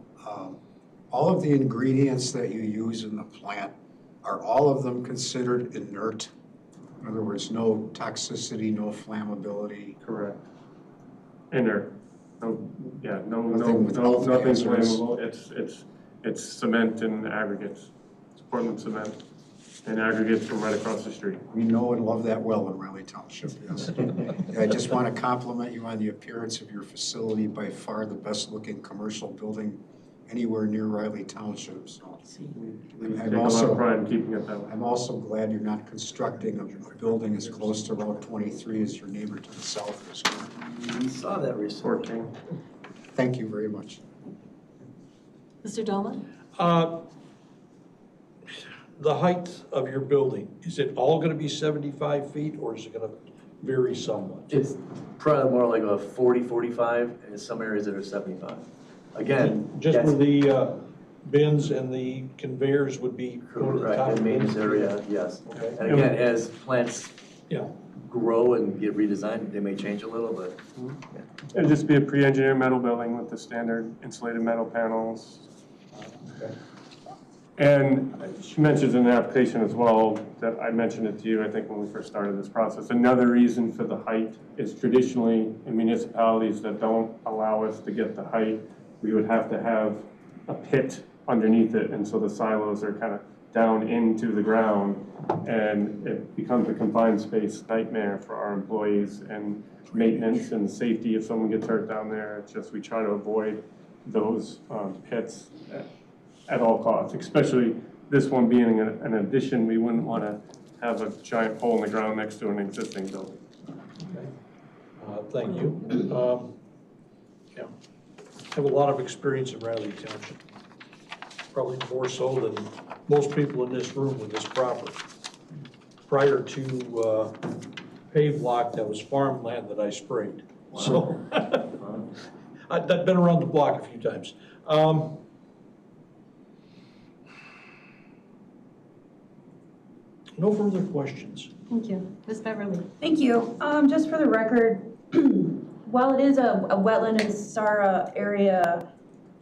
all of the ingredients that you use in the plant, are all of them considered inert? In other words, no toxicity, no flammability? Correct. Inert. No Nothing with health nothing's hazards. flammable. It's cement and aggregates. It's Portland cement and aggregates from right across the street. We know and love that well in Riley Township, yes. I just want to compliment you on the appearance of your facility, by far the best-looking commercial building anywhere near Riley Township, so. We take a lot of pride in keeping it that way. I'm also glad you're not constructing a building as close to Route 23 as your neighbor to the south is. We saw that recently. 14. Thank you very much. Mr. Dahlman? The height of your building, is it all gonna be 75 feet, or is it gonna vary somewhat? It's probably more like a 40, 45, and in some areas that are 75. Again, Just that's where the bins and the conveyors would be go to the correct, top in of maintenance the area, yes. Okay. And again, as plants Yeah. grow and get redesigned, they may change a little, but It'd just be a pre-engineered metal building with the standard insulated metal panels. And she mentions in the application as well, that I mentioned it to you, I think, when we first started this process. Another reason for the height is traditionally in municipalities that don't allow us to get the height, we would have to have a pit underneath it, and so the silos are kind of down into the ground, and it becomes a confined space nightmare for our employees and maintenance and safety if someone gets hurt down there. It's just we try to avoid those pits at all costs, especially this one being an addition. We wouldn't want to have a giant hole in the ground next to an existing building. Okay. Thank you. Yeah. Have a lot of experience in Riley Township. Probably more so than most people in this room with this property. prior to paved block that was farmland that I sprayed. So, I've been around the block a few times. No further questions. Thank you. Ms. Beverly? Thank you. Just for the record, while it is a wetland and SARA area,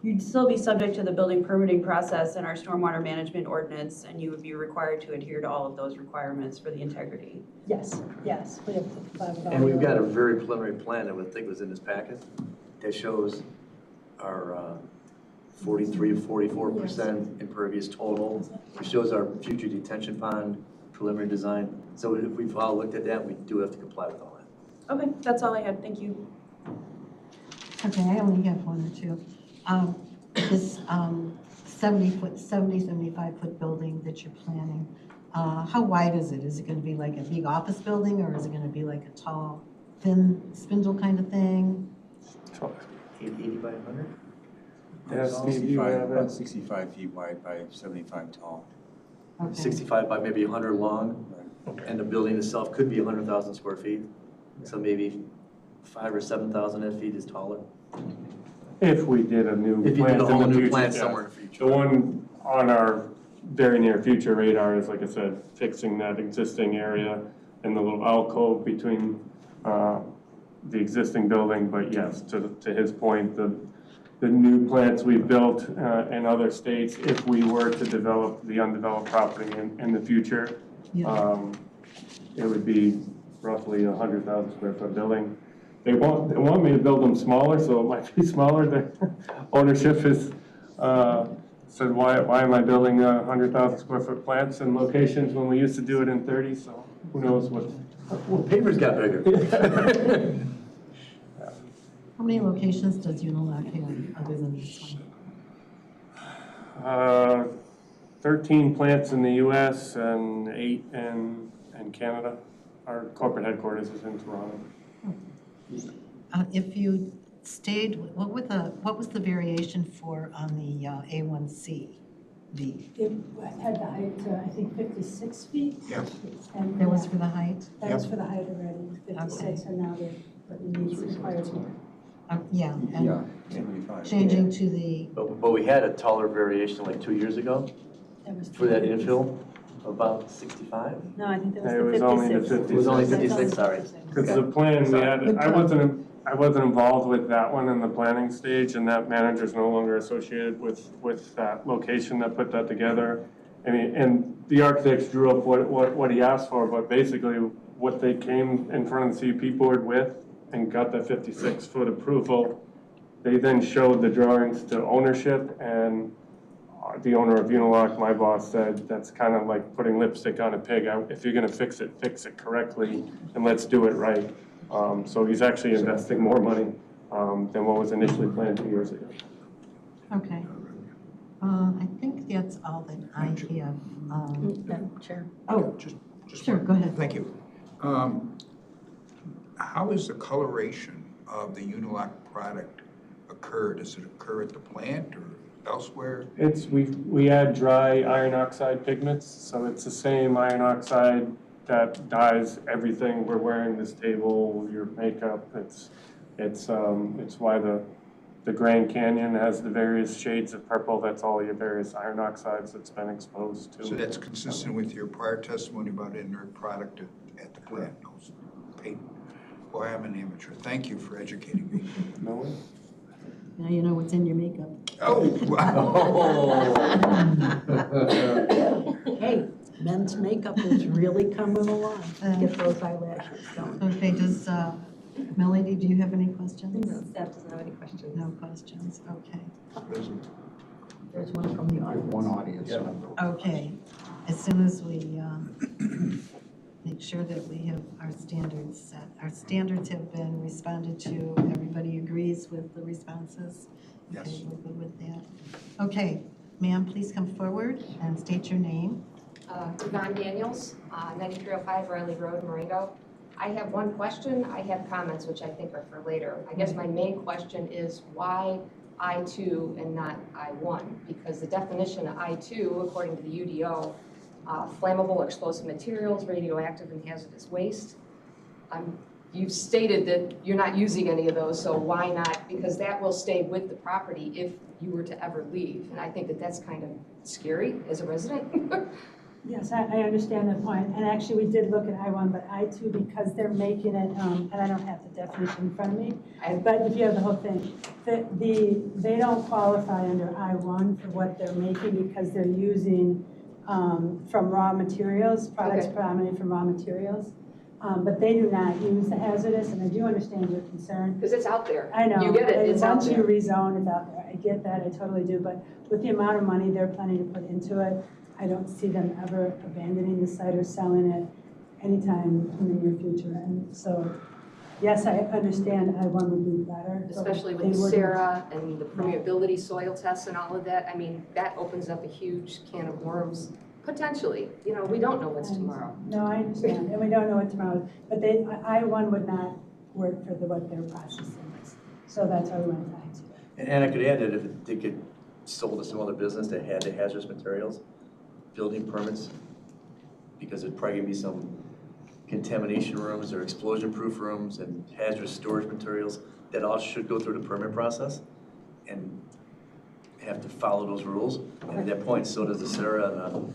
you'd still be subject to the building permitting process and our stormwater management ordinance, and you would be required to adhere to all of those requirements for the integrity. Yes, yes. We have to comply with all And we've the- got a very preliminary plan that I think was in this packet that shows our 43, 44% impervious total. It shows our future detention pond preliminary design. So if we've all looked at that, we do have to comply with all that. Okay, that's all I had. Thank you. Okay, I only have one or two. This 75-foot building that you're planning, how wide is it? Is it going to be like a big office building, or is it going to be like a tall, thin spindle kind of thing? 80 by 100? Yes, Steve, you have About it. 65 feet wide by 75 tall. Okay. 65 by maybe 100 long, and the building itself could be 100,000 square feet. So maybe 5,000 or 7,000 feet is taller. If we did a new If you did plant a in whole the new future, plant yeah. somewhere in the future. The one on our very near future radar is, like I said, fixing that existing area and the little alcove between the existing building. But yes, to his point, the new plants we've built in other states, if we were to develop the undeveloped property in the future, Yeah. it would be roughly 100,000 square foot building. They want me to build them smaller, so it might be smaller. The ownership is said, why am I building 100,000 square foot plants in locations when we used to do it in 30? So who knows what? Well, papers got bigger. How many locations does Uniloc have other than this one? 13 plants in the U.S. and 8 in Canada. Our corporate headquarters is in Toronto. If you stayed, what was the variation for on the A1C? It had the height to, I think, 56 feet. Yeah. And That was for the height? That was for the height already, 56, and now but it needs requires more. Yeah, and Yeah, 75. changing to the, But we had a taller variation like 2 years ago That was for that infill, about 65. No, I think that was It the was only the 56. It was only 56. 56, sorry. Because the plan we had, I wasn't involved with that one in the planning stage, and that manager's no longer associated with that location that put that together. And the architects drew up what he asked for, but basically what they came in front of the CUP board with and got the 56-foot approval, they then showed the drawings to ownership, and the owner of Uniloc, my boss, said that's kind of like putting lipstick on a pig. If you're going to fix it correctly, and let's do it right. So he's actually investing more money than what was initially planned 2 years ago. okay. I think that's all that I have. Madam Chair. Oh, Just sure, go ahead. Thank you. How is the coloration of the Uniloc product occur? Does it occur at the plant or elsewhere? We add dry iron oxide pigments, so it's the same iron oxide that dyes everything we're wearing, this table, your makeup. It's why the Grand Canyon has the various shades of purple. That's all your various iron oxides that's been exposed to. So that's consistent with your prior testimony about inert product at the plant? Boy, I'm an amateur. Thank you for educating me. No way. Now you know what's in your makeup. Oh, wow. Hey, men's makeup is really coming along. Get those eyelashes going. Okay, does, Melody, do you have any questions? No, staff doesn't have any questions. No questions, okay. There's one from the audience. One audience member. Okay, as soon as we make sure that we have our standards set. Our standards have been responded to. Everybody agrees with the responses? Yes. Okay, we're good with that. Okay, ma'am, please come forward and state your name. Yvonne Daniels, 9305 Riley Road, Marengo. I have one question. I have comments, which I think are for later. I guess my main question is why I2 and not I1? Because the definition of I2, according to the UDO, flammable or explosive materials, radioactive and hazardous waste. You've stated that you're not using any of those, so why not? Because that will stay with the property if you were to ever leave. And I think that that's kind of scary as a resident. Yes, I understand that point, and actually, we did look at I-1, but I-2, because they're making it, and I don't have the definition in front of me, but if you have the whole thing, they don't qualify under I-1 for what they're making because they're using from raw materials, products predominantly from raw materials, but they do not use the hazardous, and I do understand your concern. Because it's out there. I know. You get it, it's out Once you there. rezone, it's out there. I get that, I totally do, but with the amount of money they're planning to put into it, I don't see them ever abandoning the site or selling it anytime in the near future. And so, yes, I understand I-1 would be better. but Especially they with wouldn't- Sarah and the permeability soil tests and all of that. I mean, that opens up a huge can of worms, potentially. You know, we don't know what's tomorrow. No, I understand, and we don't know what tomorrow is, but I-1 would not work for what their processing is. So that's why we went to I-2. And I could add that if it did get sold to some other business that had the hazardous materials, building permits, because there'd probably be some contamination rooms or explosion-proof rooms and hazardous storage materials, that all should go through the permit process and have to follow those rules. And at that point, so does the SARA and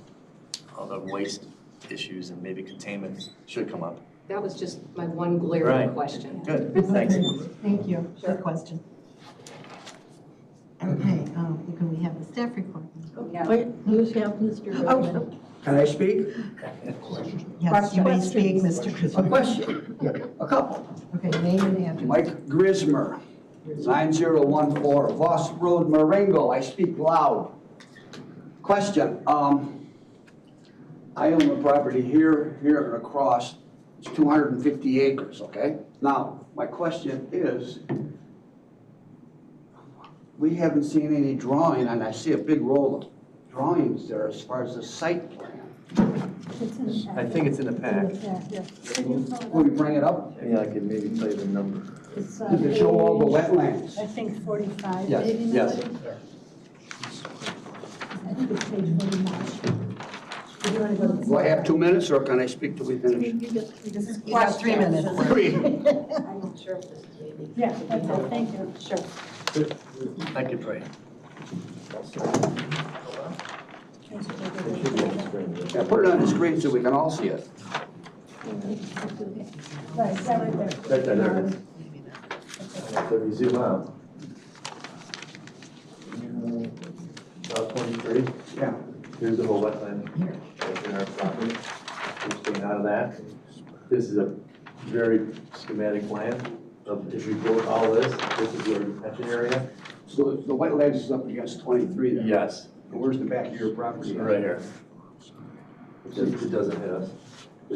all the waste issues and maybe containment should come up. That was just my one glaring Right. question. Good, thanks. Thank you. Good question. Okay, can we have the staff report? Wait, you have Mr. Richmond. Can I speak? Yes, you may speak, Mr. A Christopher. question, a couple. Okay, name and address. Mike Grismer, 9014 Voss Road, Marengo. I speak loud. Question, I own the property here and across. It's 250 acres, okay? Now, my question is, we haven't seen any drawing, and I see a big roll of drawings there as far as the site plan. It's in the I think it's in the pack. Will you bring it up? Yeah, I could maybe tell you the number. It's, Does it show all the wetlands? I think 45, Yes, maybe. yes. Melody? I think it's page 45. Do you want to go to the- Do I have 2 minutes, or can I speak till we finish? You have 3 minutes. Three. I'm not sure if this is maybe. Yeah, that's it, thank you. Sure. Thank you, Pray. Yeah, put it on the screen so we can all see it. Right, that right there. Right there. So if you zoom out. About 23. Yeah. Here's the whole wetland that's in our property. We're staying out of that. This is a very schematic plan of, if we build all this is your detention area. So the wetlands is up against 23 there? Yes. And where's the back of your property? Right here. It doesn't hit us.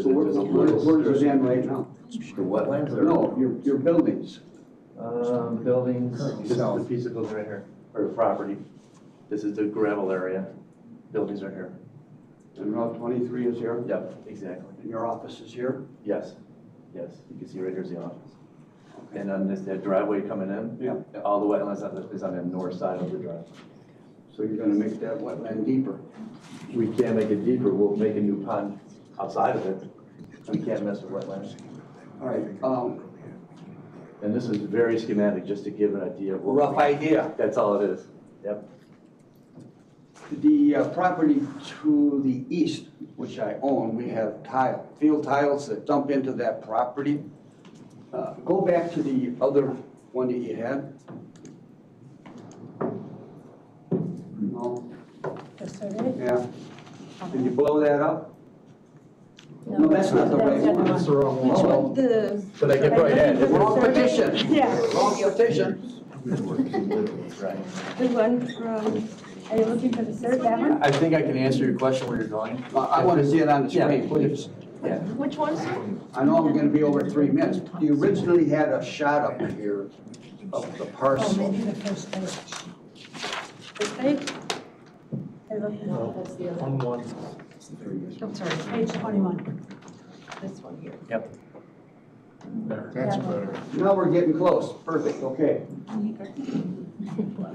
So where does it end right now? The wetlands or? No, your buildings. Buildings, this is the piece that goes right here, or the property. This is the gravel area. Buildings are here. And Route 23 is here? Yep, exactly. And your office is here? Yes, yes, you can see right here's the office. And then there's that driveway coming in. Yeah. All the wetlands is on the north side of the drive. So you're gonna make that wetland deeper? We can't make it deeper, we'll make a new pond outside of it. We can't mess with wetlands. All right, And this is very schematic, just to give an idea of what. rough idea. That's all it is. Yep. The property to the east, which I own, we have field tiles that dump into that property. Go back to the other one that you had. No, That's all right. yeah. Can you blow that up? No, that's not the right one. That's the wrong Which one. one, the, But I can probably add. Wrong petition. Yeah. Wrong petition. Right. The one from, are you looking for the third, that one? I think I can answer your question where you're going. I want to see it on the screen, Yeah. please. Yeah. Which one? I know I'm gonna be over 3 minutes. You originally had a shot up here of the Oh, parcel. maybe the first page. This page? Are you looking That's the other. One. I'm sorry, Page 21. this one here. Yep. That's better. Now we're getting close. Perfect, okay.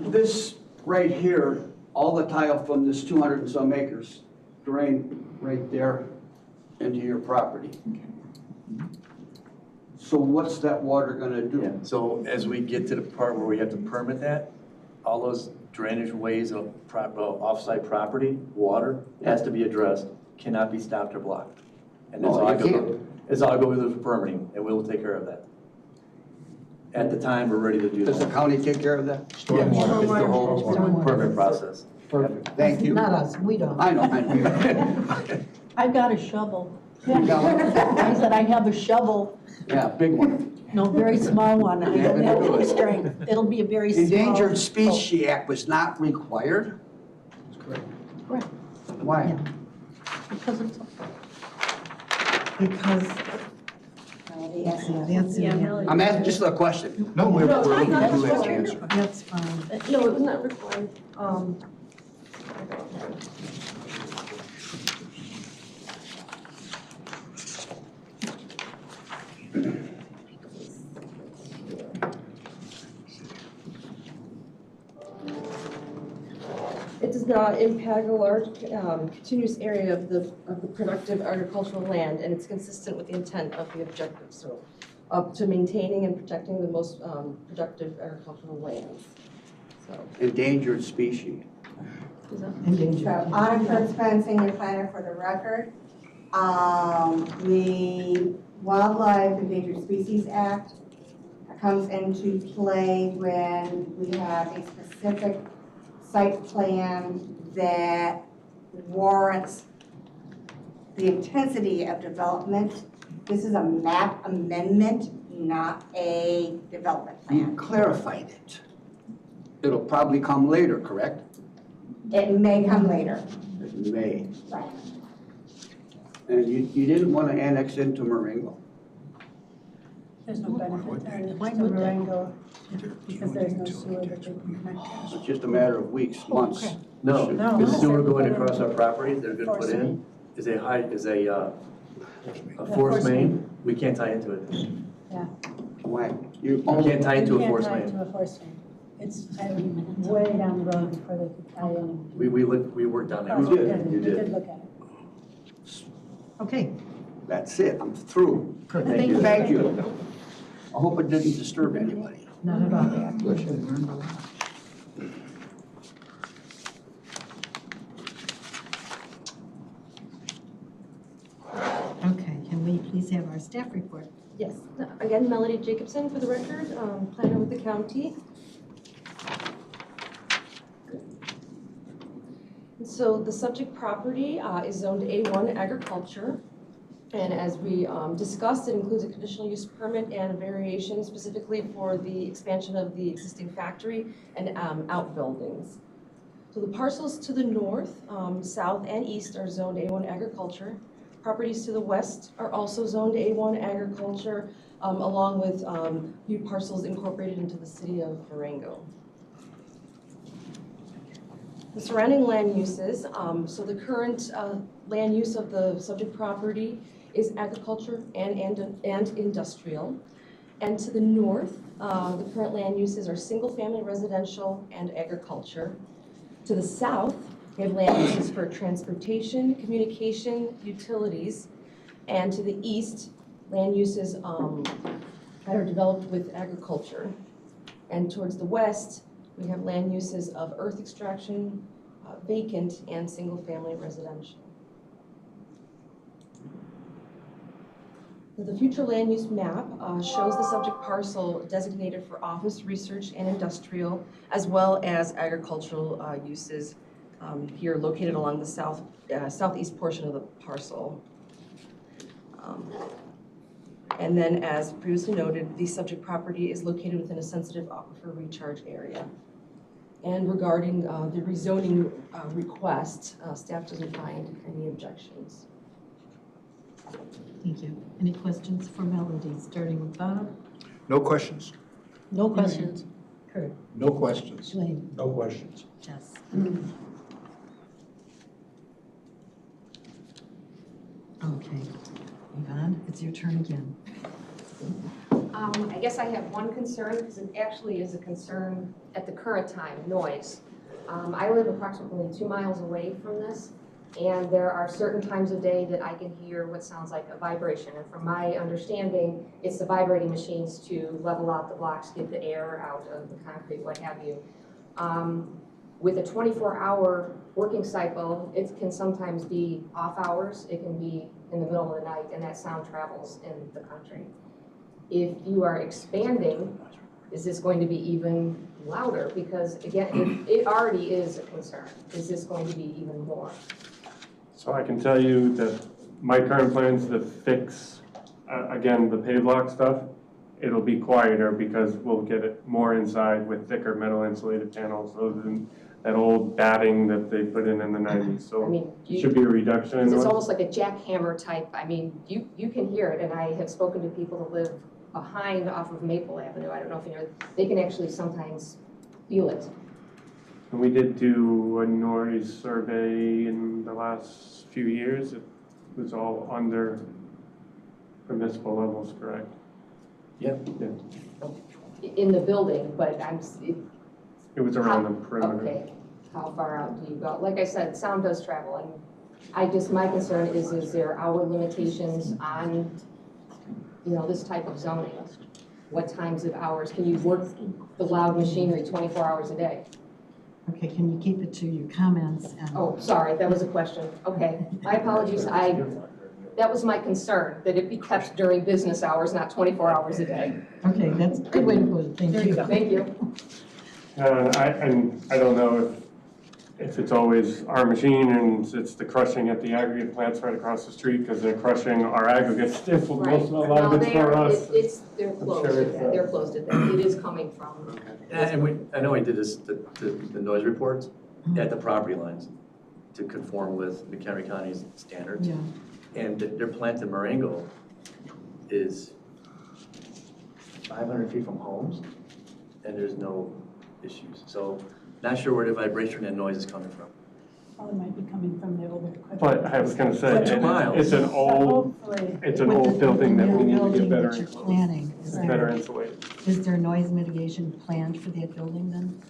This right here, all the tile from this 200 and some acres drain right there into your property. So what's that water gonna do? So as we get to the part where we have to permit that, all those drainage ways of off-site property, water has to be addressed, cannot be stopped or blocked. And that's No, all I you go, can't. it's all I go with for permitting, and we'll take care of that. At the time, we're ready to do Does the that. county take care of that? Yes, it's the whole permit process. Perfect, thank you. Not us, we don't. I know. I've got a shovel. You got one? I said I have a shovel, Yeah, big one. no, very small one. I don't have any strength. It'll be a very small. Endangered Species Act was not required? Correct. Why? Because it's. Because, that's it. I'm asking just a question. No, we're No, looking that's to do that fine. answer. That's fine. No, it was not required. It does not impact a large continuous area of the productive agricultural land, and it's consistent with the intent of the objective, so up to maintaining and protecting the most productive agricultural lands. So, Endangered species. is that- Endangered. I'm Chris Penn, senior planner for the record. The Wildlife Endangered Species Act comes into play when we have a specific site plan that warrants the intensity of development. This is a map amendment, not a development You plan. clarified it. It'll probably come later, correct? It may come later. It may. Right. And you didn't want to annex into Marengo. There's no benefit to Why would they? Marengo because there's no sewer that they can connect to. It's just a matter of weeks, months. Okay. No, No. the sewer going across our property, they're gonna put in, is a force main. We can't tie into it. Yeah. Why? You We only, can't tie into a You force can't tie main. into a force main. It's way down the road before they could tie in. We worked on that. Oh, did. You We did did. look at it. Okay, that's it, I'm through. Thank you. Thank you. I hope it didn't disturb anybody. not at all. Okay, can we please have our staff report? Yes, again, Melody Jacobson for the record, planner with the county. And so the subject property is zoned A1 agriculture. And as we discussed, it includes a conditional use permit and a variation specifically for the expansion of the existing factory and outbuildings. So the parcels to the north, south, and east are zoned A1 agriculture. Properties to the west are also zoned A1 agriculture, along with new parcels incorporated into the city of Marengo. The surrounding land uses, so the current land use of the subject property is agriculture and industrial. And to the north, the current land uses are single-family residential and agriculture. To the south, we have land uses for transportation, communication, utilities. And to the east, land uses that are developed with agriculture. And towards the west, we have land uses of earth extraction, vacant, and single-family residential. The future land use map shows the subject parcel designated for office, research, and industrial, as well as agricultural uses here located along the southeast portion of the parcel. And then, as previously noted, the subject property is located within a sensitive aquifer recharge area. And regarding the rezoning request, staff doesn't find any objections. Thank you. Any questions for Melody, starting with Bob? No questions. No questions. Kurt? No questions. Dwayne? No questions. Jess? Okay. Yvonne, it's your turn again. I guess I have one concern, because it actually is a concern at the current time, noise. I live approximately 2 miles away from this, And there are certain times of day that I can hear what sounds like a vibration. And from my understanding, it's the vibrating machines to level out the blocks, get the air out of the concrete, what have you. With a 24-hour working cycle, it can sometimes be off hours, it can be in the middle of the night, and that sound travels in the country. If you are expanding, is this going to be even louder? Because again, it already is a concern. Is this going to be even more? So I can tell you that my current plans to fix, again, the pave lock stuff, it'll be quieter because we'll get it more inside with thicker metal insulated panels other than that old batting that they put in the 90s. So I mean, it should be a reduction in It's noise. almost like a jackhammer type. I mean, you can hear it, and I have spoken to people who live behind off of Maple Avenue. I don't know if you know, they can actually sometimes feel it. And we did do a noise survey in the last few years. It was all under permissible levels, correct? Yeah. In the building, but It was around the perimeter. okay, how far out do you go? Like I said, sound does travel, and my concern is there hour limitations on, this type of zoning? What times of hours? Can you work the loud machinery 24 hours a day? Okay, can you keep it to your comments? And Oh, sorry, that was a question. Okay, my apologies. That was my concern, that it be kept during business hours, not 24 hours a day. Okay, that's a good way to put it. Thank you. Thank you. And I don't know if it's always our machine and it's the crushing at the aggregate plants right across the street because they're crushing our aggregates. A lot of it's for us. They're closed at that. They're closed at that. It is coming from. And I know we did this, the noise reports at the property lines to conform with McHenry County's standards. Yeah. And their plant in Marengo is 500 feet from homes, and there's no issues. So not sure where the vibration and noise is coming from. Well, it might be coming from the older equipment. But I was going to say, But 2 miles. it's an old building that we need to get better that you're planning, better insulated. is there noise mitigation planned for that building then?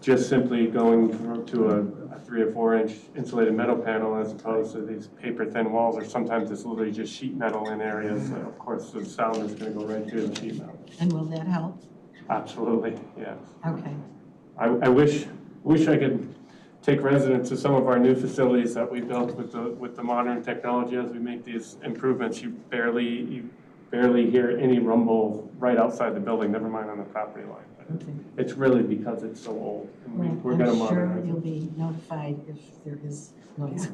Just simply going to a 3 or 4 inch insulated metal panel as opposed to these paper thin walls, or sometimes it's literally just sheet metal in areas. Of course, the sound is going to go right through the sheet metal. And will that help? Absolutely, yes. Okay. I wish I could take residents to some of our new facilities that we built with the modern technology as we make these improvements. You barely hear any rumble right outside the building, never mind on the property line. Okay. It's really because it's so old, and we're Well, going to I'm sure modernize you'll it. be notified if there is noise.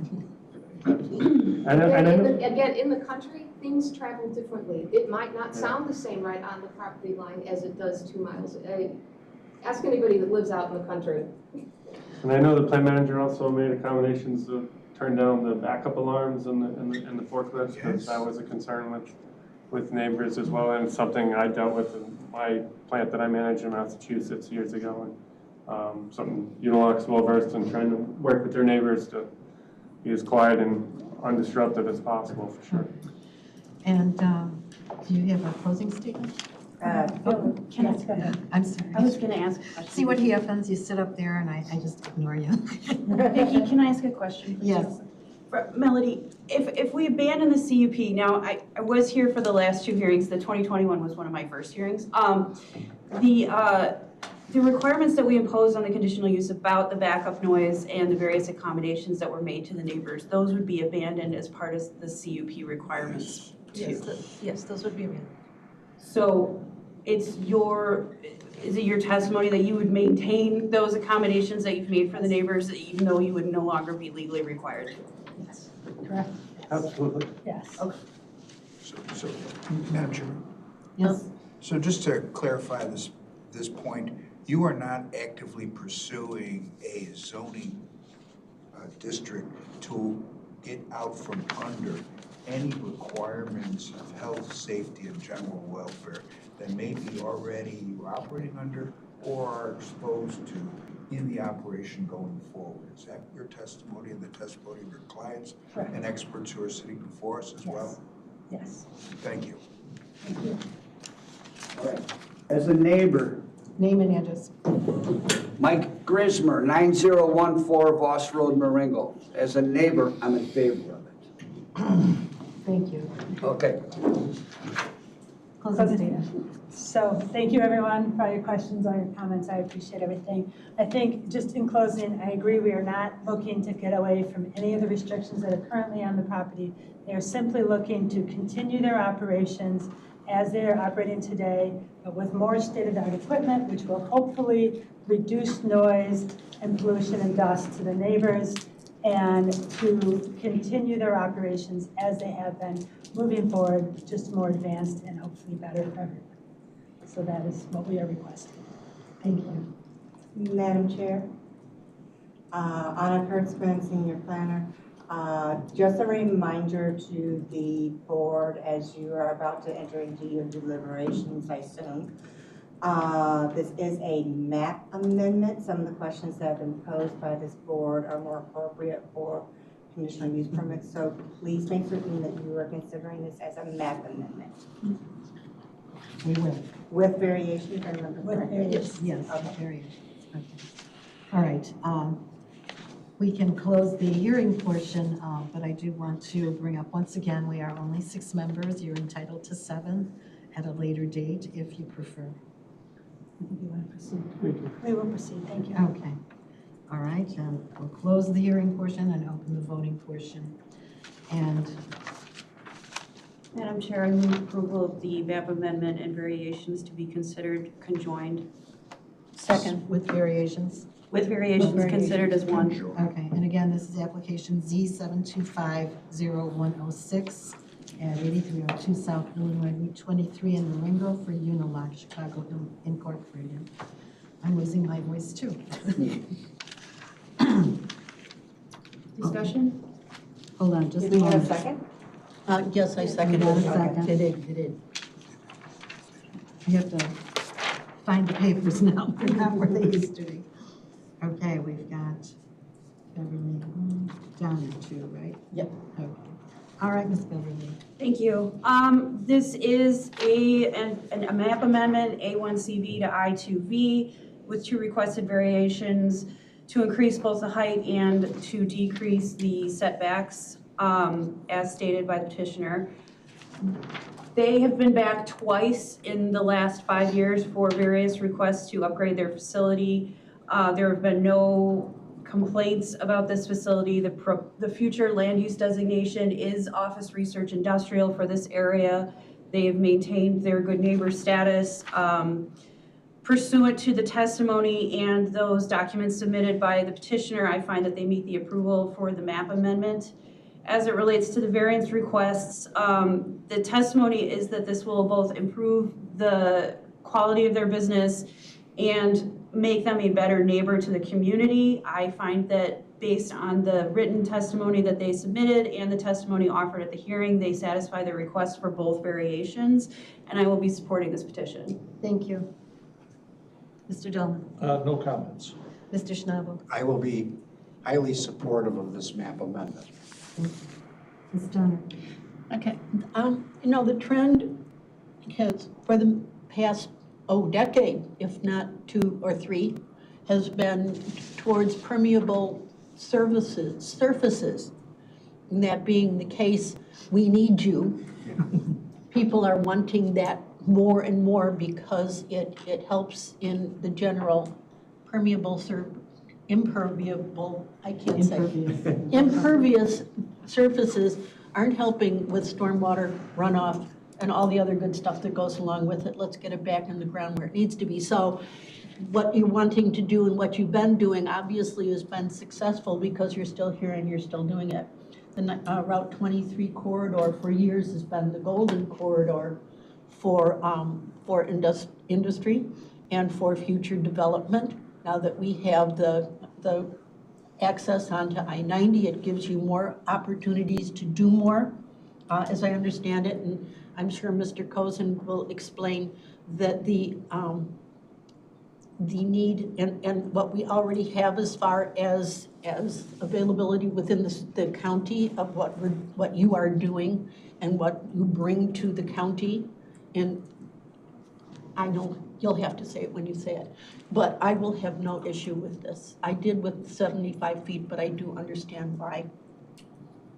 Again, in the country, things travel differently. It might not sound the same right on the property line as it does 2 miles. Ask anybody that lives out in the country. And I know the plant manager also made accommodations to turn down the backup alarms and the forklifts, because that was a concern with neighbors as well, and it's something I dealt with in my plant that I managed in Massachusetts years ago, and something Unilock's well versed in trying to work with their neighbors to be as quiet and undisrupted as possible, for sure. And do you have a closing statement? Can I go ahead? I'm sorry. I was going to ask a question. See what happens, you sit up there and I just ignore you. Vicki, can I ask a question? Yes. Melody, if we abandon the CUP, now I was here for the last 2 hearings, the 2021 was one of my first hearings. The requirements that we imposed on the conditional use about the backup noise and the various accommodations that were made to the neighbors, those would be abandoned as part of the CUP requirements too. Yes, those would be amended. So is it your testimony that you would maintain those accommodations that you've made for the neighbors, even though you would no longer be legally required to? Yes, correct. Absolutely. Yes. Okay. So, Madam Chairman? Yes. So just to clarify this point, you are not actively pursuing a zoning district to get out from under any requirements of health, safety, and general welfare that maybe already you're operating under or are exposed to in the operation going forward. Is that your testimony and the testimony of your clients Correct. and experts who are sitting before us as well? Yes. Thank you. Thank you. All right. As a neighbor Name and address. Mike Grismer, 9014 Voss Road, Marengo. As a neighbor, I'm in favor of it. Thank you. Okay. Closing statement. So thank you, everyone, for all your questions, all your comments. I appreciate everything. I think just in closing, I agree we are not looking to get away from any of the restrictions that are currently on the property. They are simply looking to continue their operations as they are operating today, but with more state-of-the-art equipment, which will hopefully reduce noise and pollution and dust to the neighbors, and to continue their operations as they have been moving forward, just more advanced and hopefully better for everyone. So that is what we are requesting. Thank you. Madam Chair, Anna Kurtzman, Senior Planner. Just a reminder to the board as you are about to enter into your deliberations, I assume. This is a map amendment. Some of the questions that have been posed by this board are more appropriate for conditional use permits. So please make certain that you are considering this as a map amendment. We will. With variations, I remember With correctly? variations. Yes, variations. Okay. All right. We can close the hearing portion, but I do want to bring up once again, we are only 6 members. You're entitled to 7 at a later date if you prefer. I think you want to proceed. We will proceed. Thank you. Okay. All right. We'll close the hearing portion and open the voting portion. And Madam Chair, I move approval of the map amendment and variations to be considered conjoined. Second. with variations. With variations considered as one. Okay, and again, this is application Z7250106 at 8302 South Illinois Route 23 in Marengo for Unilog Chicago Incorporated. I'm losing my voice too. Discussion? Hold on, just a Did we have a moment. second? Yes, I seconded You it. got a second? It did. You have to find the papers now, they're not where they used to be. Okay, we've got Beverly down in 2, right? Yep. Okay. All right, Ms. Beverly. Thank you. This is a map amendment, A1CV to I2V, with 2 requested variations to increase both the height and to decrease the setbacks, as stated by the petitioner. They have been back twice in the last 5 years for various requests to upgrade their facility. There have been no complaints about this facility. The future land use designation is office research industrial for this area. They have maintained their good neighbor status. Pursuant to the testimony and those documents submitted by the petitioner, I find that they meet the approval for the map amendment. As it relates to the variance requests, the testimony is that this will both improve the quality of their business and make them a better neighbor to the community. I find that based on the written testimony that they submitted and the testimony offered at the hearing, they satisfy the request for both variations, and I will be supporting this petition. Thank you. Mr. Dillon. No comments. Mr. Schnabel. I will be highly supportive of this map amendment. Ms. Donner. Okay. The trend has, for the past, decade, if not 2 or 3, has been towards permeable surfaces. And that being the case, we need you. People are wanting that more and more because it helps in the general impervious surfaces aren't helping with stormwater runoff and all the other good stuff that goes along with it. Let's get it back in the ground where it needs to be. So what you're wanting to do and what you've been doing obviously has been successful because you're still here and you're still doing it. The Route 23 corridor for years has been the golden corridor for industry and for future development. Now that we have the access onto I-90, it gives you more opportunities to do more, as I understand it. And I'm sure Mr. Cozen will explain that the need and what we already have as far as availability within the county of what you are doing and what you bring to the county in I know you'll have to say it when you say it, but I will have no issue with this. I did with 75 feet, but I do understand why.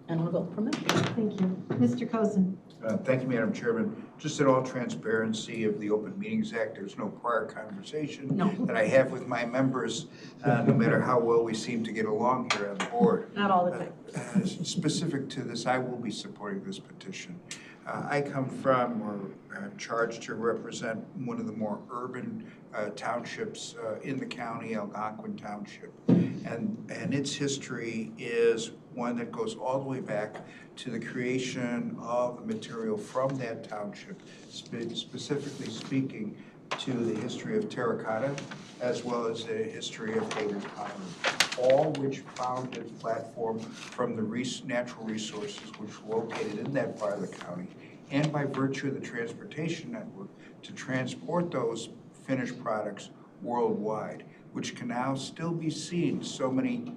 And I'll go from there. Thank you. Mr. Cozen? Thank you, Madam Chairman. Just in all transparency of the Open Meetings Act, there's no prior conversation that I have with my members, no matter how well we seem to get along here on the board. Not all the time. Specific to this, I will be supporting this petition. I come from, or I'm charged to represent one of the more urban townships in the county, Algonquin Township. And its history is one that goes all the way back to the creation of the material from that township, specifically speaking to the history of terracotta, as well as the history of Hayward pottery, all which found its platform from the natural resources which were located in that part of the county, and by virtue of the transportation network to transport those finished products worldwide, which can now still be seen so many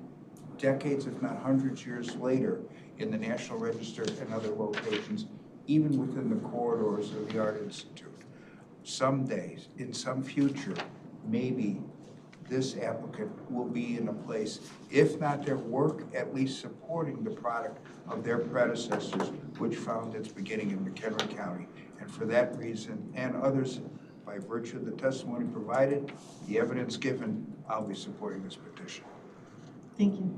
decades, if not hundreds years later, in the National Register and other locations, even within the corridors of the Art Institute. Someday, in some future, maybe this applicant will be in a place, if not their work, at least supporting the product of their predecessors, which found its beginning in McHenry County. And for that reason, and others, by virtue of the testimony provided, the evidence given, I'll be supporting this petition. Thank you.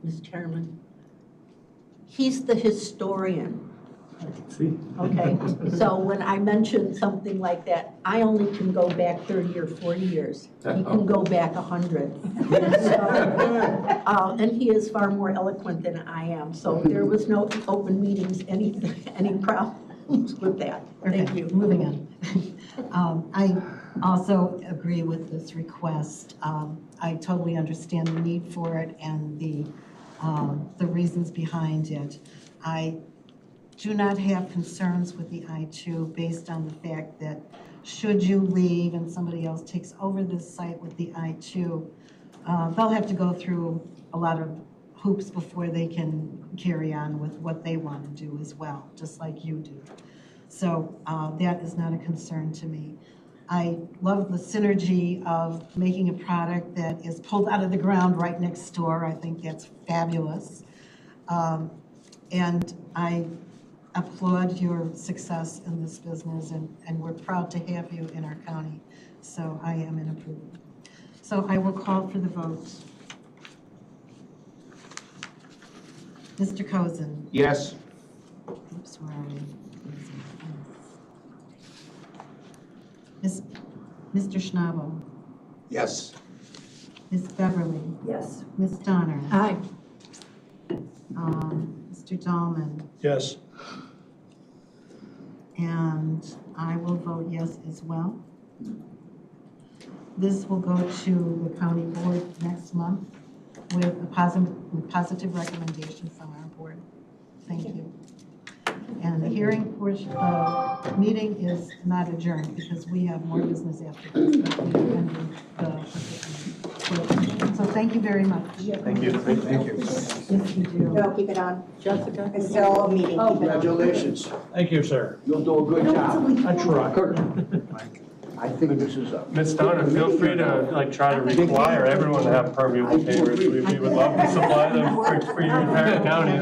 Ms. Chairman, he's the historian. See? Okay, so when I mention something like that, I only can go back 30 or 40 years. He can go back 100. And he is far more eloquent than I am, so there was no open meetings, any problems with that. Thank you. Moving on. I also agree with this request. I totally understand the need for it and the reasons behind it. I do not have concerns with the I-2 based on the fact that should you leave and somebody else takes over this site with the I-2, they'll have to go through a lot of hoops before they can carry on with what they want to do as well, just like you do. So that is not a concern to me. I love the synergy of making a product that is pulled out of the ground right next door. I think that's fabulous. And I applaud your success in this business, and we're proud to have you in our county. So I am in approval. So I will call for the vote. Mr. Cozen? Yes. Oops, where are we? Mr. Schnabel? Yes. Ms. Beverly? Yes. Ms. Donner? Aye. Mr. Dahlman? Yes. And I will vote yes as well. This will go to the county board next month with a positive recommendation from our board. Thank you. And the hearing portion, meeting is not adjourned because we have more business after this. But we are ending the so thank you very much. Thank you. Thank you. Yes, you do. No, keep it on. Jessica? It's still a meeting. Keep it on. Congratulations. Thank you, sir. You'll do a good job. I try. Kurt, I think this is a. Ms. Donner, feel free to try to require everyone to have permeable pavers. We would love to supply them for your entire county.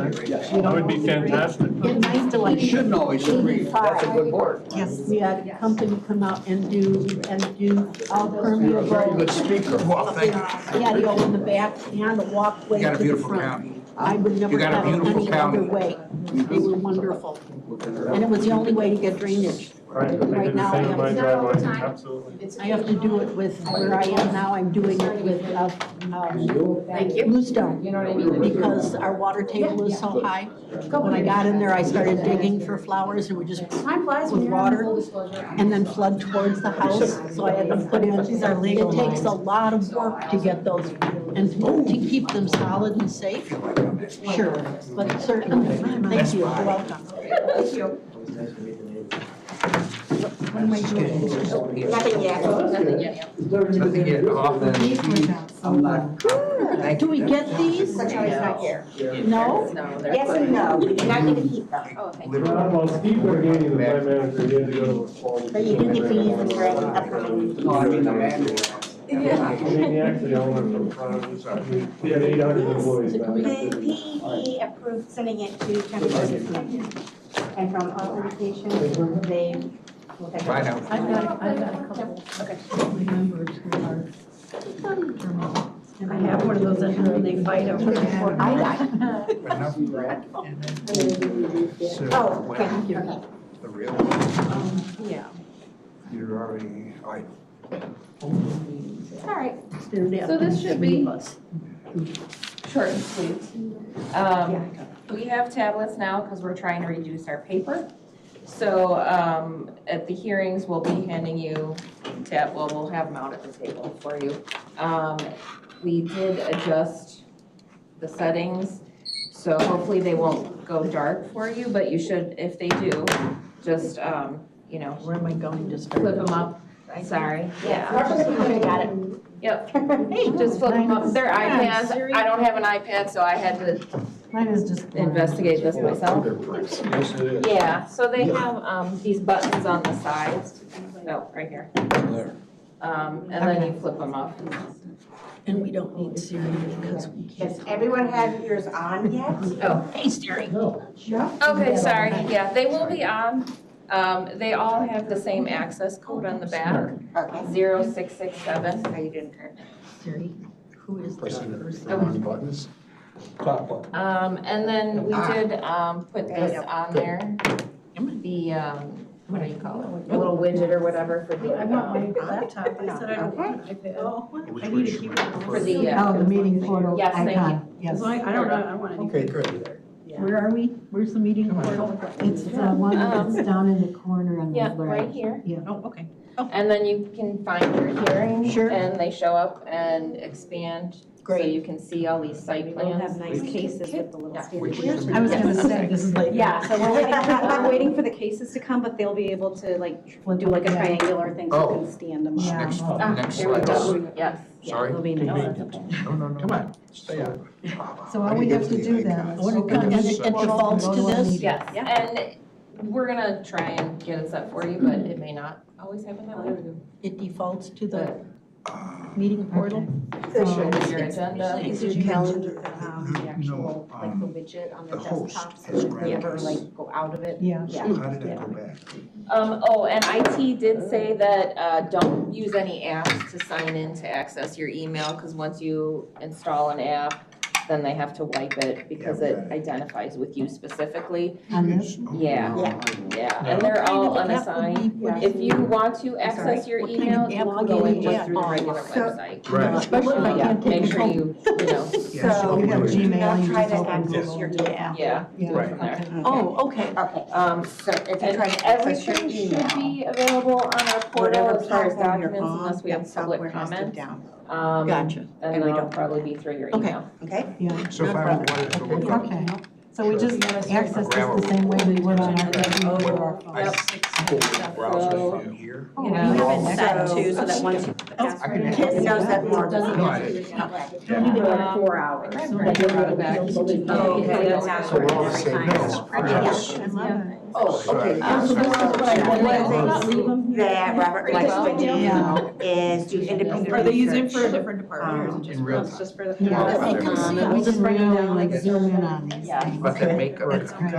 That would be fantastic. It's nice to like. You should know, he's that's a good board. Yes. We had a company come out and do all You're a very permeable good speaker. Well, thank you. patio in the back and a walkway You got a to the beautiful front. county. I would never You got a have it beautiful any county. other way. They were wonderful. And it was the only way to get drainage. Right, I Right did the now, same I with my have to- driveway, absolutely. I have to do it with, where I am now, I'm doing it with bluestone. You know what I mean? Because our water table is so high. When I got in there, I started digging for flowers and we just Time flies with when you're having water full disclosure. and then flood towards the house. So I had to put in, it takes a lot of work to get those and to keep them solid and safe. Sure, but certainly, thank you, you're welcome. Thank you. What am I doing? Nothing yet. Nothing yet. Nothing yet, often. These worked out so well. Do we get these? But Charlie's not here. No? No, they're. Yes and no, you're not gonna keep them. Oh, thank you. Well, Steve Bergani, the plant manager, he had to go to a phone. But you do get these and you're upcoming. No, I mean the manual. I mean, he actually owned it from front. We had 800 employees back The then. PE approved sending it to county services. And from all indications, they will have. Bye now. I've got a couple. Okay. Members who are. I have one of those at home, they fight over it. I got Enough bread. So Oh, what- thank you. The real one, Yeah. you're already, all right. All right. So this should be- Short and sweet. We have tablets now because we're trying to reduce our paper. So at the hearings, we'll be handing you we'll have them out at the table for you. We did adjust the settings, so hopefully they won't go dark for you, but you should, if they do, just, you know, Where am I going to start? flip them up. Sorry, yeah. I got it. Yep, just flip them up. They're iPads. I don't have an iPad, so I had to Mine is just. investigate this myself. Yes, it is. Yeah, so they have these buttons on the sides. Oh, right here. And then you flip them up. And we don't need Siri because we can't. Does everyone have yours on yet? Oh, Hey, Siri. okay, sorry. Yeah, they will be on. They all have the same access code on the back, Okay. 0667. How you doing, Kurt? Siri, who is the Pressing person? the wrong buttons. Top one. And then we did put this on there. The, what do you call it? A little widget or whatever for the, I want my laptop, they said I don't want an iPad. Oh, I need a keyboard. for the, Oh, the meeting portal Yes, thank icon, yes. So I don't know, I want a new. Okay, good. Where are we? Where's the meeting portal? It's one that's down in the corner on the yeah, left. right here. Oh, okay. And then you can find your hearings. Sure. And they show up and expand. So Great. you can see all these site We'll have plans. nice cases with the little standard. I was gonna say, this is like. Yeah, so we're waiting for the cases to come, but they'll be able to like do like a triangular thing so you can stand them up. Yeah. Next, Oh. next There we slide. go. Yes. Sorry. It'll be nice. No, no, no. Come on, stay on. So all we have to do then is. And it defaults to this? Yes, and we're gonna try and get it set for you, but it may not always happen that way. It defaults to the But meeting portal? show your agenda. Is your calendar, the actual, like the widget on the the host desktop, so has you granted never us- like go out of it? Yeah. So how did that go back? Oh, and IT did say that, don't use any apps to sign in to access your email, because once you install an app, then they have to wipe it because Yeah, it right. identifies with you specifically. On this? Yeah, yeah, and they're all unassigned. If you want to access your What kind email, of you app can would go in you just have? through the regular So- website. Right. Especially if I Yeah, can't take make it sure home. you know, Yeah, So You have do Gmail, not you try just to open access Google. your email. yeah, Yeah. go from there. Oh, okay. Okay, So if you and try to access your everything should email, be available on our portal whatever as far as platform you're documents on, unless we have that software public has to comment. down, Gotcha. And And we that'll don't- probably be through your Okay. email. okay? Yeah, So if I wanted to look up. okay. So we just access this the same way we would on our regular or our phone. I pull the browser So- from here. You have it set So- too, so that once you put the I password can in. have- It knows that more. No, I didn't. Okay. You need to go like 4 hours. Then you'll go back. Oh, okay, that's So we're all the same. No, Yes. I love it. Oh, okay. So So this is what I One did. Leave them thing here. that Robert likes to do is do independent Are they using for a research. different department or is it just? In real It's time. just for the. Yeah, That they can see. we can really like zoom in on these Yeah. things. But that makeup. That's great.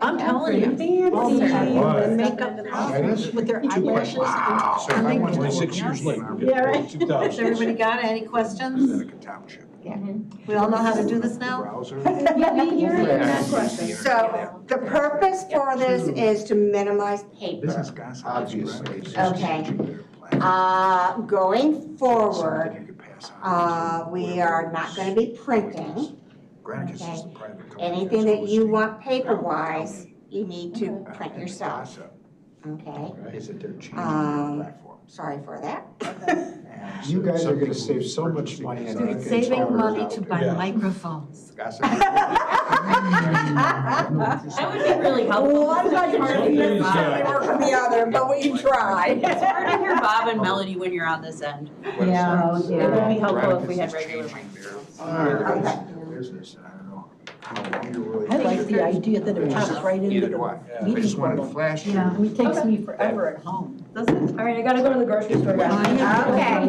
I'm telling you. What? Makeup with their eyelashes. Wow. So if I wanted to 26 look years up- later. Yeah, right. 2000. Everybody got it? Any questions? Seneca Township. We all know how to do this now? Browser. So the purpose for this is to minimize paper. Business gossip. Obviously. Okay. Going forward, we are not going to be printing. Granicus Okay. is the private company. Anything that you want paper-wise, you need to print yourself, Gossip. okay? Is that they're changing Um, their platform. Sorry for that. And You guys some are gonna people save so purchase much the money on gossip. It's saving money to buy Yeah. microphones. Gossip. That would be really helpful. One budget should be as hard work from the other, but we try. It's hard to hear Bob and Melody when you're on this end. Yeah. It would be helpful if we had regular Business, and I don't know how long you really. I like the idea that it pops right into Neither the do I. I meeting just wanted to portal. flash you. Yeah, I mean, it takes me forever at home. Does it? All right, I gotta go to the grocery store, guys. Okay.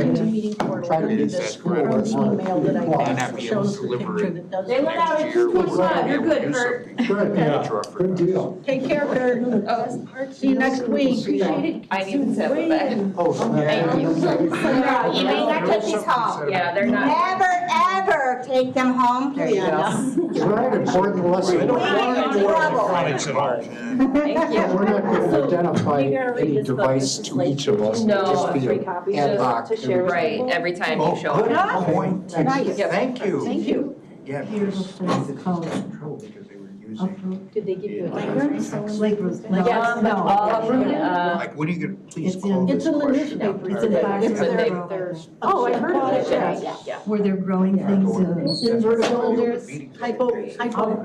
Into meeting portal, Try to it'll be get the that school correct. email that I Well, and get, not be shows able the to deliver picture it that does. They went out at 2:25. You're good, Kurt. Good. Good deal. Take care, Kurt. See you next week. I need to tip of that. Oh, Thank you. You may not take these home. Yeah, they're not. Never, ever take them home, please. Right, important lesson. We get in trouble. Thank We're not going to identify any device to each of us. No, It'll just be free copies ad to hoc. share with Right, every time Oh, you show good up. point. Thank you. Thank you. Yeah, Here's because the code. trouble because they were using, Did they give you a Lake Rose, Yes, no. all of them, like, when are you gonna, please It's call in- this It's in the question? newspaper. It's in the box It's a big- Oh, I heard of it, yeah. where they're growing things in Invertible Meetings. hypo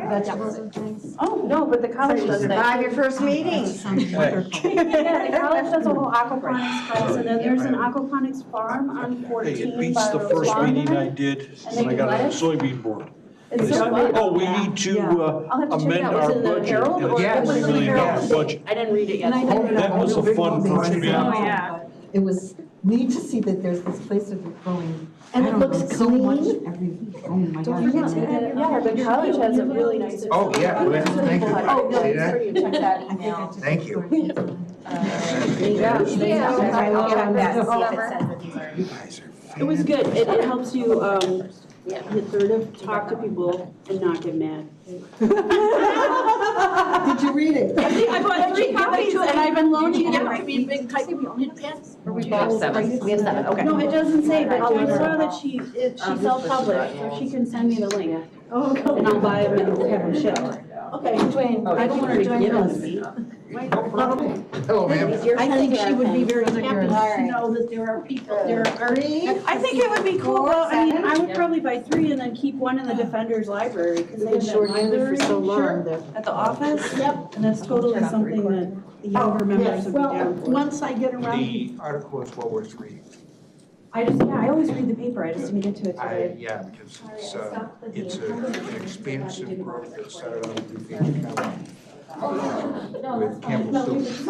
vegetables and things. Oh, no, but the college does that. Survive your first meeting. Sounds wonderful. Yeah, the college does a whole aquaponics class, and then there's an aquaponics farm on Hey, 14 it beats by the first Roswell. meeting I did when I got on the soybean board. It's They so said, fun. oh, we need to I'll have to check it amend out. Was our it in the budget. Herald or? Yes, it was in the yes. Herald? Budget. I didn't read it yet. That was a fun first meeting. yeah. It was neat to see that there's this place that they're growing. And I it don't know, looks so much clean. every week. Oh my Don't gosh. forget to add, yeah, the college has a really nice. Oh, yeah, well, thank you. Oh, no, See it's that? for you, check that email. Thank you. Yeah. I'll check that, see if Oh, it says that these are. You guys are. It was good. It helps you, get sort of talk to people and not get mad. Did you read it? I bought 3 copies and I've been loaning them to be big type of pens. We have 7. We have 7, okay. No, it doesn't say, but I saw that she self-published, so she can send me the link. Oh, cool. And I'll buy them and have them shipped. Okay, Dwayne, I don't want to join us. Hello, ma'am. I think she would be very happy to know that there are people, there are. I think it would be cool, well, I mean, I would probably buy 3 and then keep one in the Defender's Library, because they have that library at the office. Yep. And that's totally something that the younger members would be Well, down for. once I get around. The article is well worth reading. I always read the paper, I just didn't get to it today. Yeah, because it's an expansive group that started out with New Hampshire County. With Campbell Soup.